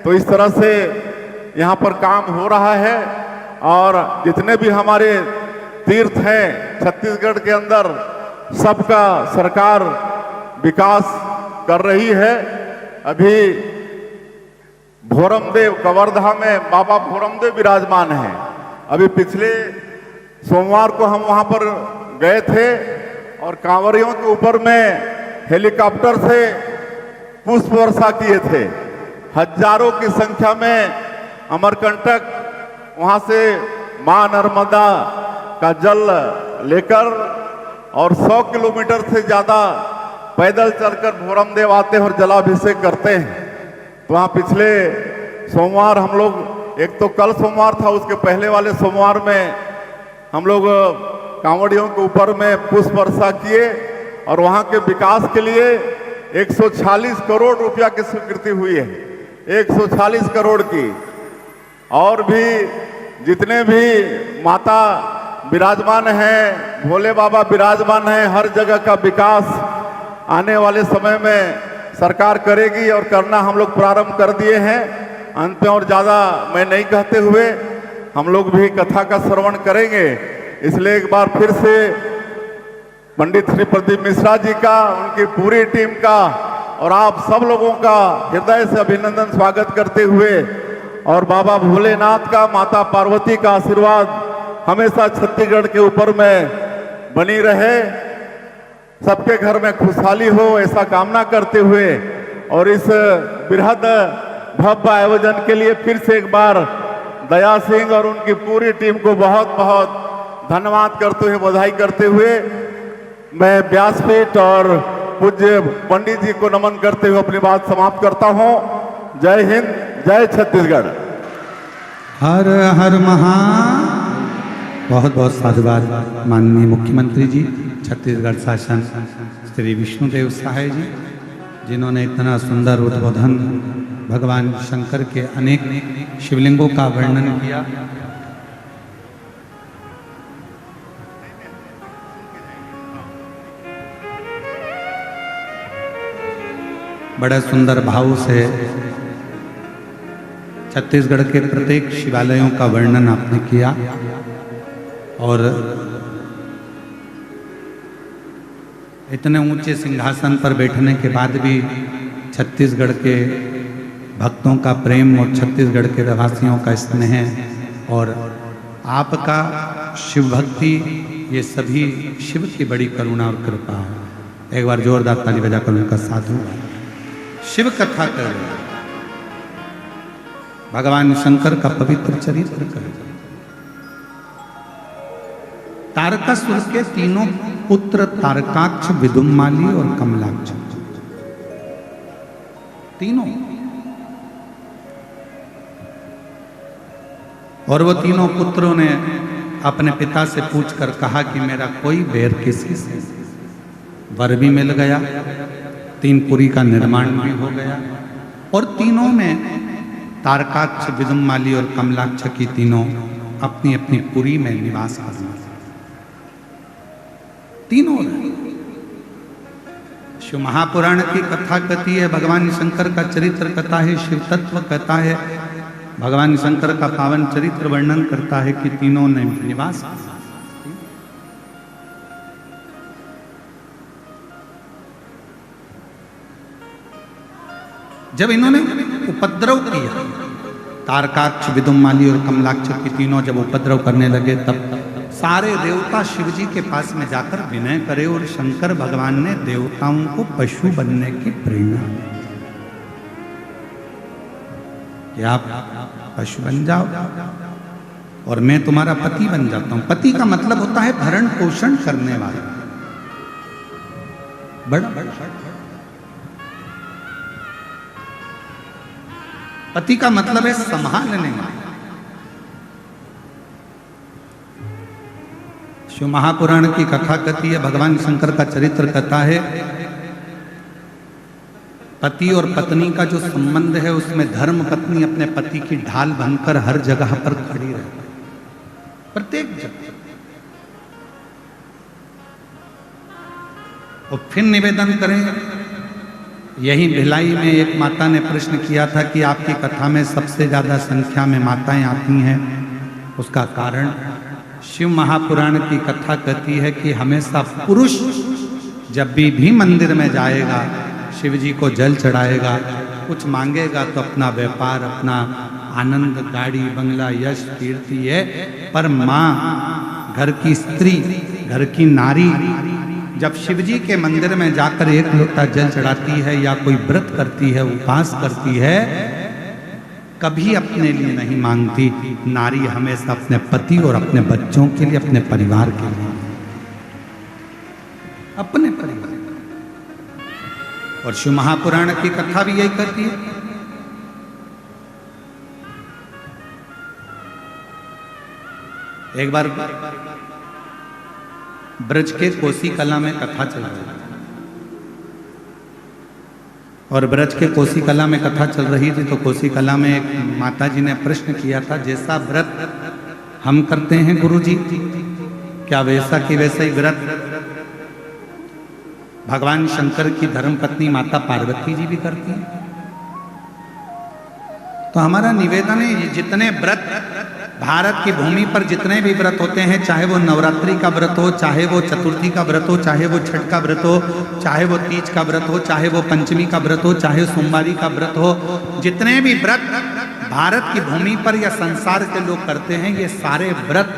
तो इस तरह से यहाँ पर काम हो रहा है और जितने भी हमारे तीर्थ हैं छत्तीसगढ़ के अंदर सबका सरकार विकास कर रही है। अभी भोरमदेव कवर्धा में बाबा भोरमदेव विराजमान हैं। अभी पिछले सोमवार को हम वहां पर गए थे और कांवरियों के ऊपर में हेलीकॉप्टर से पुष्प वर्षा किए थे। हजारों की संख्या में अमरकंटक वहां से मां नर्मदा का जल लेकर और 100 किलोमीटर से ज्यादा पैदल चलकर भोरमदेव आते हैं और जलाभिषेक करते हैं। तो वहाँ पिछले सोमवार हम लोग, एक तो कल सोमवार था, उसके पहले वाले सोमवार में हम लोग कांवड़ियों के ऊपर में पुष्प वर्षा किए और वहाँ के विकास के लिए 140 करोड़ रुपया की स्वीकृति हुई है। 140 करोड़ की। और भी जितने भी माता विराजमान हैं, भोले बाबा विराजमान हैं, हर जगह का विकास आने वाले समय में सरकार करेगी और करना हम लोग प्रारंभ कर दिए हैं। अंत में और ज़्यादा मैं नहीं कहते हुए हम लोग भी कथा का श्रवण करेंगे। इसलिए एक बार फिर से पंडित श्री प्रदीप मिश्रा जी का, उनकी पूरी टीम का और आप सब लोगों का हृदय से अभिनंदन स्वागत करते हुए और बाबा भोलेनाथ का, माता पार्वती का आशीर्वाद हमेशा छत्तीसगढ़ के ऊपर में बनी रहे, सबके घर में खुशहाली हो, ऐसा कामना करते हुए और इस बृहद भव्य आयोजन के लिए फिर से एक बार दया सिंह और उनकी पूरी टीम को बहुत बहुत धन्यवाद करते हुए, बधाई करते हुए मैं व्यासपीठ और पूज्य पंडित जी को नमन करते हुए अपनी बात समाप्त करता हूं। जय हिंद, जय छत्तीसगढ़। हर हर महा। बहुत बहुत साधुवाद माननीय मुख्यमंत्री जी, छत्तीसगढ़ शासन श्री विष्णुदेव सहाय जी, जिन्होंने इतना सुंदर उद्बोधन भगवान शंकर के अनेक शिवलिंगों का वर्णन किया। बड़े सुंदर भाव से छत्तीसगढ़ के प्रत्येक शिवालयों का वर्णन आपने किया और इतने ऊंचे सिंहासन पर बैठने के बाद भी छत्तीसगढ़ के भक्तों का प्रेम और छत्तीसगढ़ के रहवासियों का स्नेह और आपका शिव भक्ति, ये सभी शिव की बड़ी करुणा और कृपा है। एक बार जोरदार ताली बजाकर उनका साधु शिव कथा कर, भगवान शंकर का पवित्र चरित्र कर। तारकासुर के तीनों पुत्र तारकाक्ष, विदुम्माली और कमलाक्ष, तीनों, और वो तीनों पुत्रों ने अपने पिता से पूछकर कहा कि मेरा कोई बैर किसी से, वर भी मिल गया, 3 पुरी का निर्माण भी हो गया और तीनों में तारकाक्ष, विदुम्माली और कमलाक्ष की तीनों अपनी अपनी पुरी में निवास करना, तीनों। शिव महापुराण की कथा कहती है, भगवान शंकर का चरित्र कथा है, शिव तत्व कहता है, भगवान शंकर का पावन चरित्र वर्णन करता है कि तीनों ने निवास किया। जब इन्होंने उपद्रव किया, तारकाक्ष, विदुम्माली और कमलाक्ष की तीनों जब उपद्रव करने लगे, तब सारे देवता शिव जी के पास में जाकर विनय करे और शंकर भगवान ने देवताओं को पशु बनने की प्रेरणा दी कि आप पशु बन जाओ और मैं तुम्हारा पति बन जाता हूं। पति का मतलब होता है भरण पोषण करने वाला, बड़ा पति का मतलब है संभालने वाला। शिव महापुराण की कथा कहती है, भगवान शंकर का चरित्र कहता है पति और पत्नी का जो संबंध है उसमें धर्म पत्नी अपने पति की ढाल बनकर हर जगह पर खड़ी रहती है, प्रत्येक जगह। और फिर निवेदन करें, यही भिलाई में एक माता ने प्रश्न किया था कि आपकी कथा में सबसे ज्यादा संख्या में माताएं आती हैं, उसका कारण शिव महापुराण की कथा कहती है कि हमेशा पुरुष जब भी मंदिर में जाएगा, शिव जी को जल चढ़ाएगा, कुछ मांगेगा तो अपना व्यापार, अपना आनंद, गाड़ी बंगला, यश कीर्ति है, पर माँ, घर की स्त्री, घर की नारी जब शिव जी के मंदिर में जाकर एक लोटा जल चढ़ाती है या कोई व्रत करती है, उपवास करती है, कभी अपने लिए नहीं मांगती। नारी हमेशा अपने पति और अपने बच्चों के लिए, अपने परिवार के लिए, अपने परिवार। और शिव महापुराण की कथा भी यही कहती है। एक बार ब्रज के कोसी कला में कथा चल रही थी, और ब्रज के कोसी कला में कथा चल रही थी तो कोसी कला में एक माता जी ने प्रश्न किया था, जैसा व्रत हम करते हैं गुरुजी, क्या वैसा कि वैसा ही व्रत भगवान शंकर की धर्मपत्नी माता पार्वती जी भी करती हैं? तो हमारा निवेदन है, ये जितने व्रत भारत की भूमि पर जितने भी व्रत होते हैं, चाहे वो नवरात्रि का व्रत हो, चाहे वो चतुर्थी का व्रत हो, चाहे वो छठ का व्रत हो, चाहे वो तीज का व्रत हो, चाहे वो पंचमी का व्रत हो, चाहे सोमवारी का व्रत हो, जितने भी व्रत भारत की भूमि पर या संसार के लोग करते हैं, ये सारे व्रत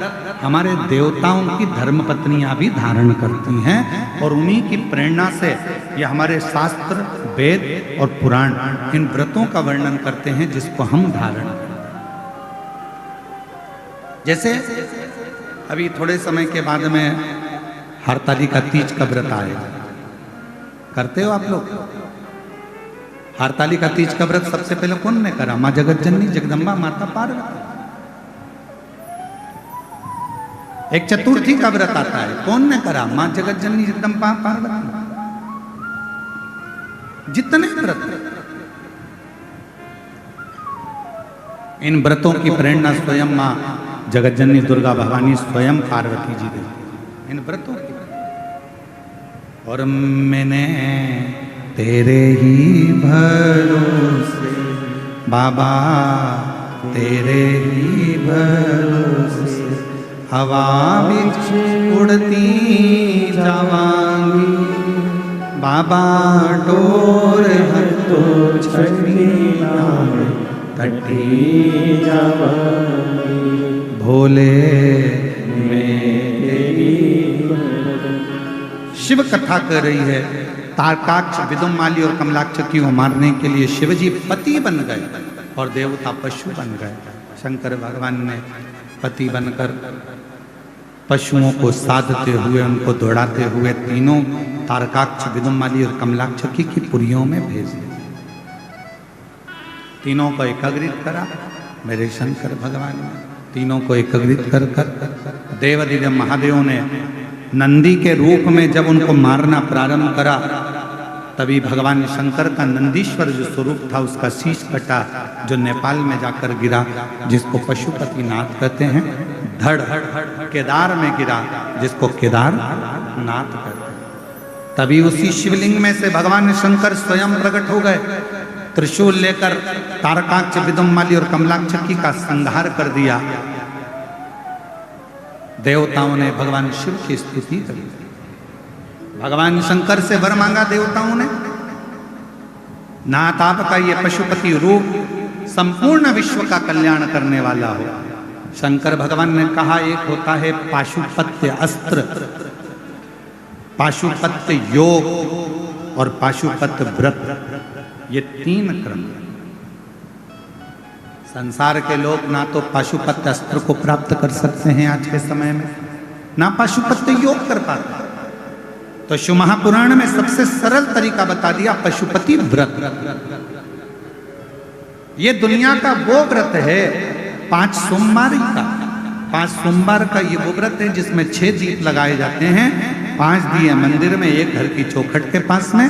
हमारे देवताओं की धर्मपत्नियां भी धारण करती हैं, और उन्हीं की प्रेरणा से ये हमारे शास्त्र, वेद और पुराण इन व्रतों का वर्णन करते हैं जिसको हम धारण करते हैं। जैसे अभी थोड़े समय के बाद में हरतालिका तीज का व्रत आएगा, करते हो आप लोग? हरतालिका तीज का व्रत सबसे पहले कौन ने करा? माँ जगत जननी जगदम्बा माता पार्वती। एक चतुर्थी का व्रत आता है, कौन ने करा? माँ जगत जननी जगदम्बा पार्वती। जितने व्रत, इन व्रतों की प्रेरणा स्वयं माँ जगत जननी दुर्गा भवानी स्वयं पार्वती जी देती इन व्रतों की। और मैंने तेरे ही भरोसे बाबा, तेरे ही भरोसे हवा बिच उड़ती जावांगी बाबा, डोर है तो छठी कटी जावांगी भोले मेरी। शिव कथा कर रही है, तारकाक्ष, विदुमाली और कमलाक्ष की को मारने के लिए शिवजी पति बन गए और देवता पशु बन गए। शंकर भगवान ने पति बनकर पशुओं को साधते हुए, उनको दौड़ाते हुए तीनों तारकाक्ष, विदुमाली और कमलाक्ष की पुरियों में भेज दिया। तीनों को एकाग्रित करा मेरे शंकर भगवान ने। तीनों को एकाग्रित कर देवादिदेव महादेव ने नंदी के रूप में जब उनको मारना प्रारंभ करा, तभी भगवान शंकर का नंदीश्वर जो स्वरूप था उसका शीश कटा, जो नेपाल में जाकर गिरा, जिसको पशुपतिनाथ कहते हैं। धड़ केदार में गिरा, जिसको केदारनाथ कहते हैं। तभी उसी शिवलिंग में से भगवान शंकर स्वयं प्रकट हो गए, त्रिशूल लेकर तारकाक्ष, विदुमाली और कमलाक्ष का संहार कर दिया। देवताओं ने भगवान शिव की स्तुति करी। भगवान शंकर से वर मांगा देवताओं ने, नाथ आपका ये पशुपति रूप संपूर्ण विश्व का कल्याण करने वाला हो। शंकर भगवान ने कहा, एक होता है पाशुपत्य अस्त्र, पाशुपत्य योग और पाशुपत्य व्रत, ये तीन क्रम। संसार के लोग ना तो पाशुपत्य अस्त्र को प्राप्त कर सकते हैं आज के समय में, ना पाशुपत्य योग कर पाते। तो शिव महापुराण में सबसे सरल तरीका बता दिया, पशुपति व्रत। ये दुनिया का वो व्रत है 5 सोमवार का। 5 सोमवार का ये वो व्रत है जिसमें 6 दीप लगाए जाते हैं, 5 दिए मंदिर में, एक घर की चौखट के पास में,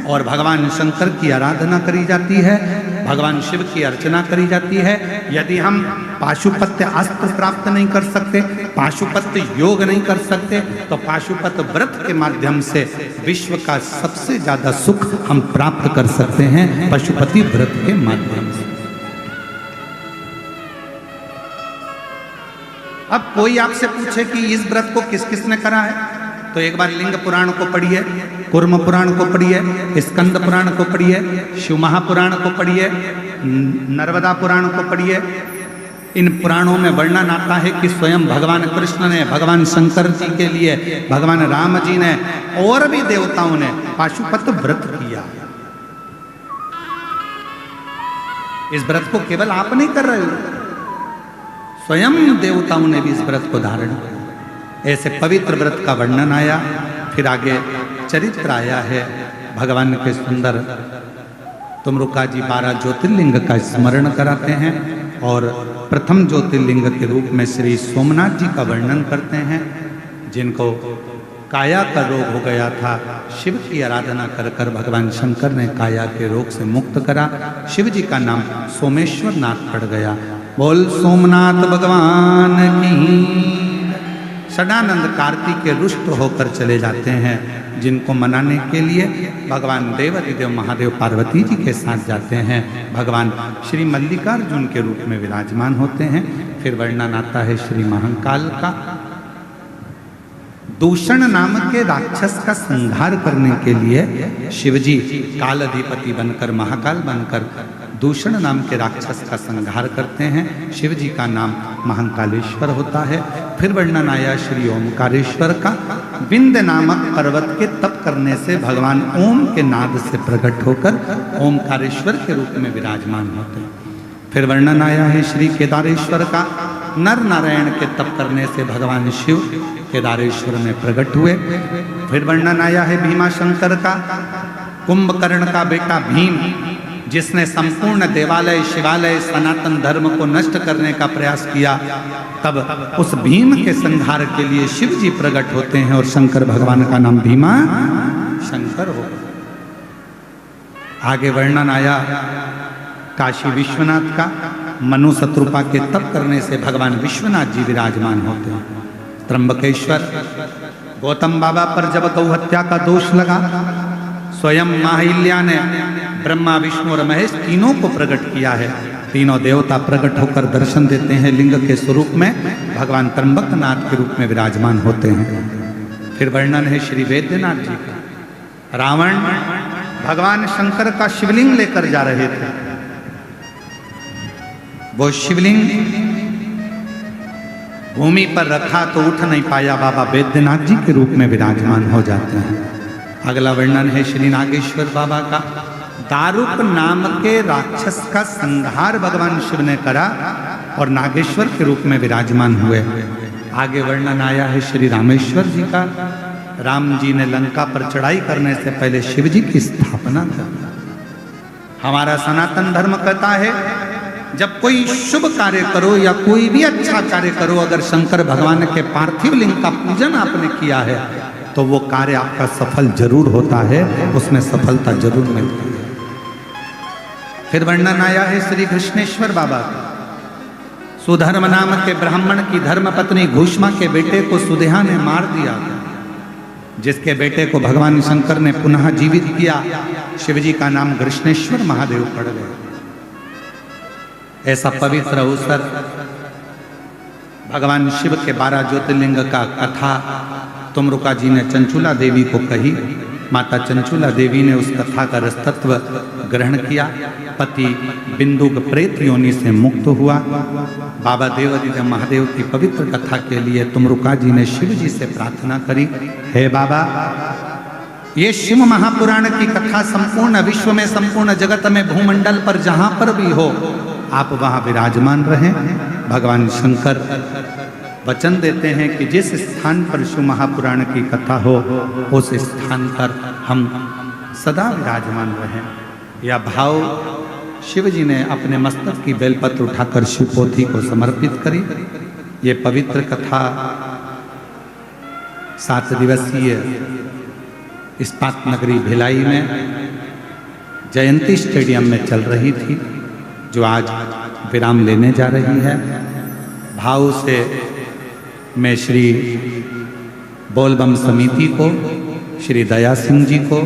और भगवान शंकर की आराधना करी जाती है, भगवान शिव की अर्चना करी जाती है। यदि हम पाशुपत्य अस्त्र प्राप्त नहीं कर सकते, पाशुपत्य योग नहीं कर सकते, तो पाशुपत व्रत के माध्यम से विश्व का सबसे ज्यादा सुख हम प्राप्त कर सकते हैं, पशुपति व्रत के माध्यम से। अब कोई आपसे पूछे कि इस व्रत को किस किसने करा है, तो एक बार लिंग पुराण को पढ़िए, कूर्म पुराण को पढ़िए, स्कंद पुराण को पढ़िए, शिव महापुराण को पढ़िए, नर्मदा पुराण को पढ़िए। इन पुराणों में वर्णन आता है कि स्वयं भगवान कृष्ण ने, भगवान शंकर जी के लिए, भगवान राम जी ने और भी देवताओं ने पाशुपत व्रत किया। इस व्रत को केवल आप नहीं कर रहे हो, स्वयं देवताओं ने भी इस व्रत को धारण किया। ऐसे पवित्र व्रत का वर्णन आया। फिर आगे चरित्र आया है भगवान के सुंदर। तुमरुका जी 12 ज्योतिर्लिंग का स्मरण कराते हैं और प्रथम ज्योतिर्लिंग के रूप में श्री सोमनाथ जी का वर्णन करते हैं, जिनको काया का रोग हो गया था। शिव की आराधना कर कर भगवान शंकर ने काया के रोग से मुक्त करा। शिव जी का नाम सोमेश्वर नाथ पड़ गया। बोल सोमनाथ भगवान की। सदानंद कार्तिक रुष्ट होकर चले जाते हैं, जिनको मनाने के लिए भगवान देवादिदेव महादेव पार्वती जी के साथ जाते हैं। भगवान श्री मल्लिकार्जुन के रूप में विराजमान होते हैं। फिर वर्णन आता है श्री महाकाल का। दूषण नाम के राक्षस का संहार करने के लिए शिवजी काल अधिपति बनकर, महाकाल बनकर दूषण नाम के राक्षस का संहार करते हैं। शिव जी का नाम महाकालेश्वर होता है। फिर वर्णन आया श्री ओमकारेश्वर का। विंध्य नामक पर्वत के तप करने से भगवान ओम के नाद से प्रकट होकर ओमकारेश्वर के रूप में विराजमान होते हैं। फिर वर्णन आया है श्री केदारेश्वर का। नर नारायण के तप करने से भगवान शिव केदारेश्वर में प्रकट हुए। फिर वर्णन आया है भीमाशंकर का। कुंभकर्ण का बेटा भीम, जिसने संपूर्ण देवालय, शिवालय, सनातन धर्म को नष्ट करने का प्रयास किया, तब उस भीम के संहार के लिए शिव जी प्रकट होते हैं और शंकर भगवान का नाम भीमा शंकर हो। आगे वर्णन आया काशी विश्वनाथ का। मनु शत्रुपा के तप करने से भगवान विश्वनाथ जी विराजमान होते हैं। त्र्यंबकेश्वर, गौतम बाबा पर जब गौ हत्या का दोष लगा, स्वयं माहिल्या ने ब्रह्मा, विष्णु और महेश तीनों को प्रकट किया है। तीनों देवता प्रकट होकर दर्शन देते हैं लिंग के स्वरूप में। भगवान त्र्यंबकनाथ के रूप में विराजमान होते हैं। फिर वर्णन है श्री वैद्यनाथ जी का। रावण भगवान शंकर का शिवलिंग लेकर जा रहे थे। वो शिवलिंग भूमि पर रखा तो उठ नहीं पाया, बाबा वैद्यनाथ जी के रूप में विराजमान हो जाते हैं। अगला वर्णन है श्री नागेश्वर बाबा का। दारुक नाम के राक्षस का संहार भगवान शिव ने करा और नागेश्वर के रूप में विराजमान हुए। आगे वर्णन आया है श्री रामेश्वर जी का। राम जी ने लंका पर चढ़ाई करने से पहले शिव जी की स्थापना कर। हमारा सनातन धर्म कहता है जब कोई शुभ कार्य करो या कोई भी अच्छा कार्य करो, अगर शंकर भगवान के पार्थिव लिंग का पूजन आपने किया है तो वो कार्य आपका सफल जरूर होता है, उसमें सफलता जरूर मिलती है। फिर वर्णन आया है श्री कृष्णेश्वर बाबा का। सुधर्म नाम के ब्राह्मण की धर्म पत्नी घूष्मा के बेटे को सुदेहा ने मार दिया, जिसके बेटे को भगवान शंकर ने पुनः जीवित किया। शिवजी का नाम कृष्णेश्वर महादेव पड़ गए। ऐसा पवित्र अवसर भगवान शिव के 12 ज्योतिर्लिंग का कथा तुमरुका जी ने चंचुला देवी को कही। माता चंचुला देवी ने उस कथा का रसतत्व ग्रहण किया। पति बिंदु प्रेत योनि से मुक्त हुआ। बाबा देवादिदेव महादेव की पवित्र कथा के लिए तुमरुका जी ने शिव जी से प्रार्थना करी, हे बाबा, ये शिव महापुराण की कथा संपूर्ण विश्व में, संपूर्ण जगत में, भूमंडल पर जहां पर भी हो, आप वहां विराजमान रहें। भगवान शंकर वचन देते हैं कि जिस स्थान पर शिव महापुराण की कथा हो उस स्थान पर हम सदा विराजमान रहें। यह भाव शिव जी ने अपने मस्तक की बेलपत्र उठाकर शिव पोथी को समर्पित करी। ये पवित्र कथा 7 दिवसीय इस्पात नगरी भिलाई में जयंती स्टेडियम में चल रही थी, जो आज विराम लेने जा रही है। भाव से मैं श्री बोलबम समिति को, श्री दया सिंह जी को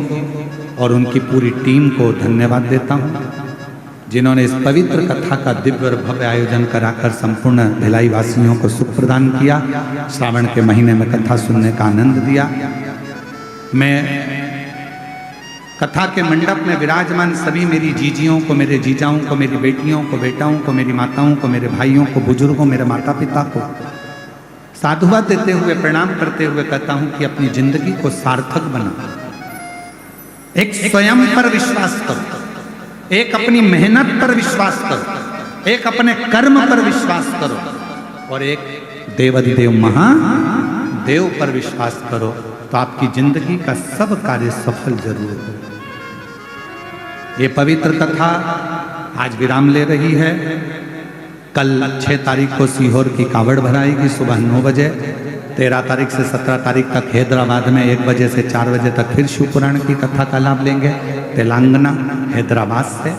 और उनकी पूरी टीम को धन्यवाद देता हूँ, जिन्होंने इस पवित्र कथा का दिव्य और भव्य आयोजन कराकर संपूर्ण भिलाई वासियों को सुख प्रदान किया, श्रावण के महीने में कथा सुनने का आनंद दिया। मैं कथा के मंडप में विराजमान सभी मेरी जीजियों को, मेरे जीजाओं को, मेरी बेटियों को, बेटाओं को, मेरी माताओं को, मेरे भाइयों को, बुजुर्गों, मेरे माता पिता को साधुवाद देते हुए, प्रणाम करते हुए कहता हूं कि अपनी जिंदगी को सार्थक बनाओ। एक स्वयं पर विश्वास करो, एक अपनी मेहनत पर विश्वास करो, एक अपने कर्म पर विश्वास करो और एक देवाधिदेव महादेव पर विश्वास करो, तो आपकी जिंदगी का सब कार्य सफल जरूर हो। ये पवित्र कथा आज विराम ले रही है। कल 6 तारीख को सीहोर की कावड़ भराएगी सुबह 9 बजे। 13 तारीख से 17 तारीख तक हैदराबाद में 1 बजे से 4 बजे तक फिर शिव पुराण की कथा का लाभ लेंगे, तेलंगाना हैदराबाद से।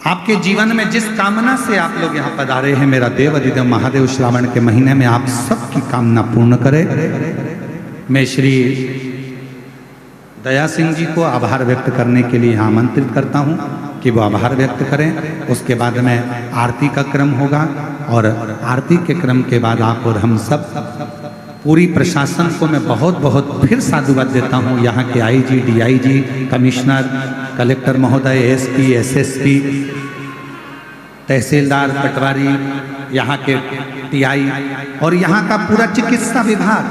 आपके जीवन में जिस कामना से आप लोग यहाँ पधारे हैं, मेरा देव अधिदेव महादेव श्रावण के महीने में आप सबकी कामना पूर्ण करे। मैं श्री दया सिंह जी को आभार व्यक्त करने के लिए आमंत्रित करता हूँ कि वो आभार व्यक्त करें। उसके बाद में आरती का क्रम होगा और आरती के क्रम के बाद आप और हम सब पूरी प्रशासन को मैं बहुत बहुत फिर साधुवाद देता हूँ। यहाँ के आईजी, डीआईजी, कमिश्नर, कलेक्टर महोदय, एसपी, एसएसपी, तहसीलदार, पटवारी, यहाँ के टीआई और यहाँ का पूरा चिकित्सा विभाग,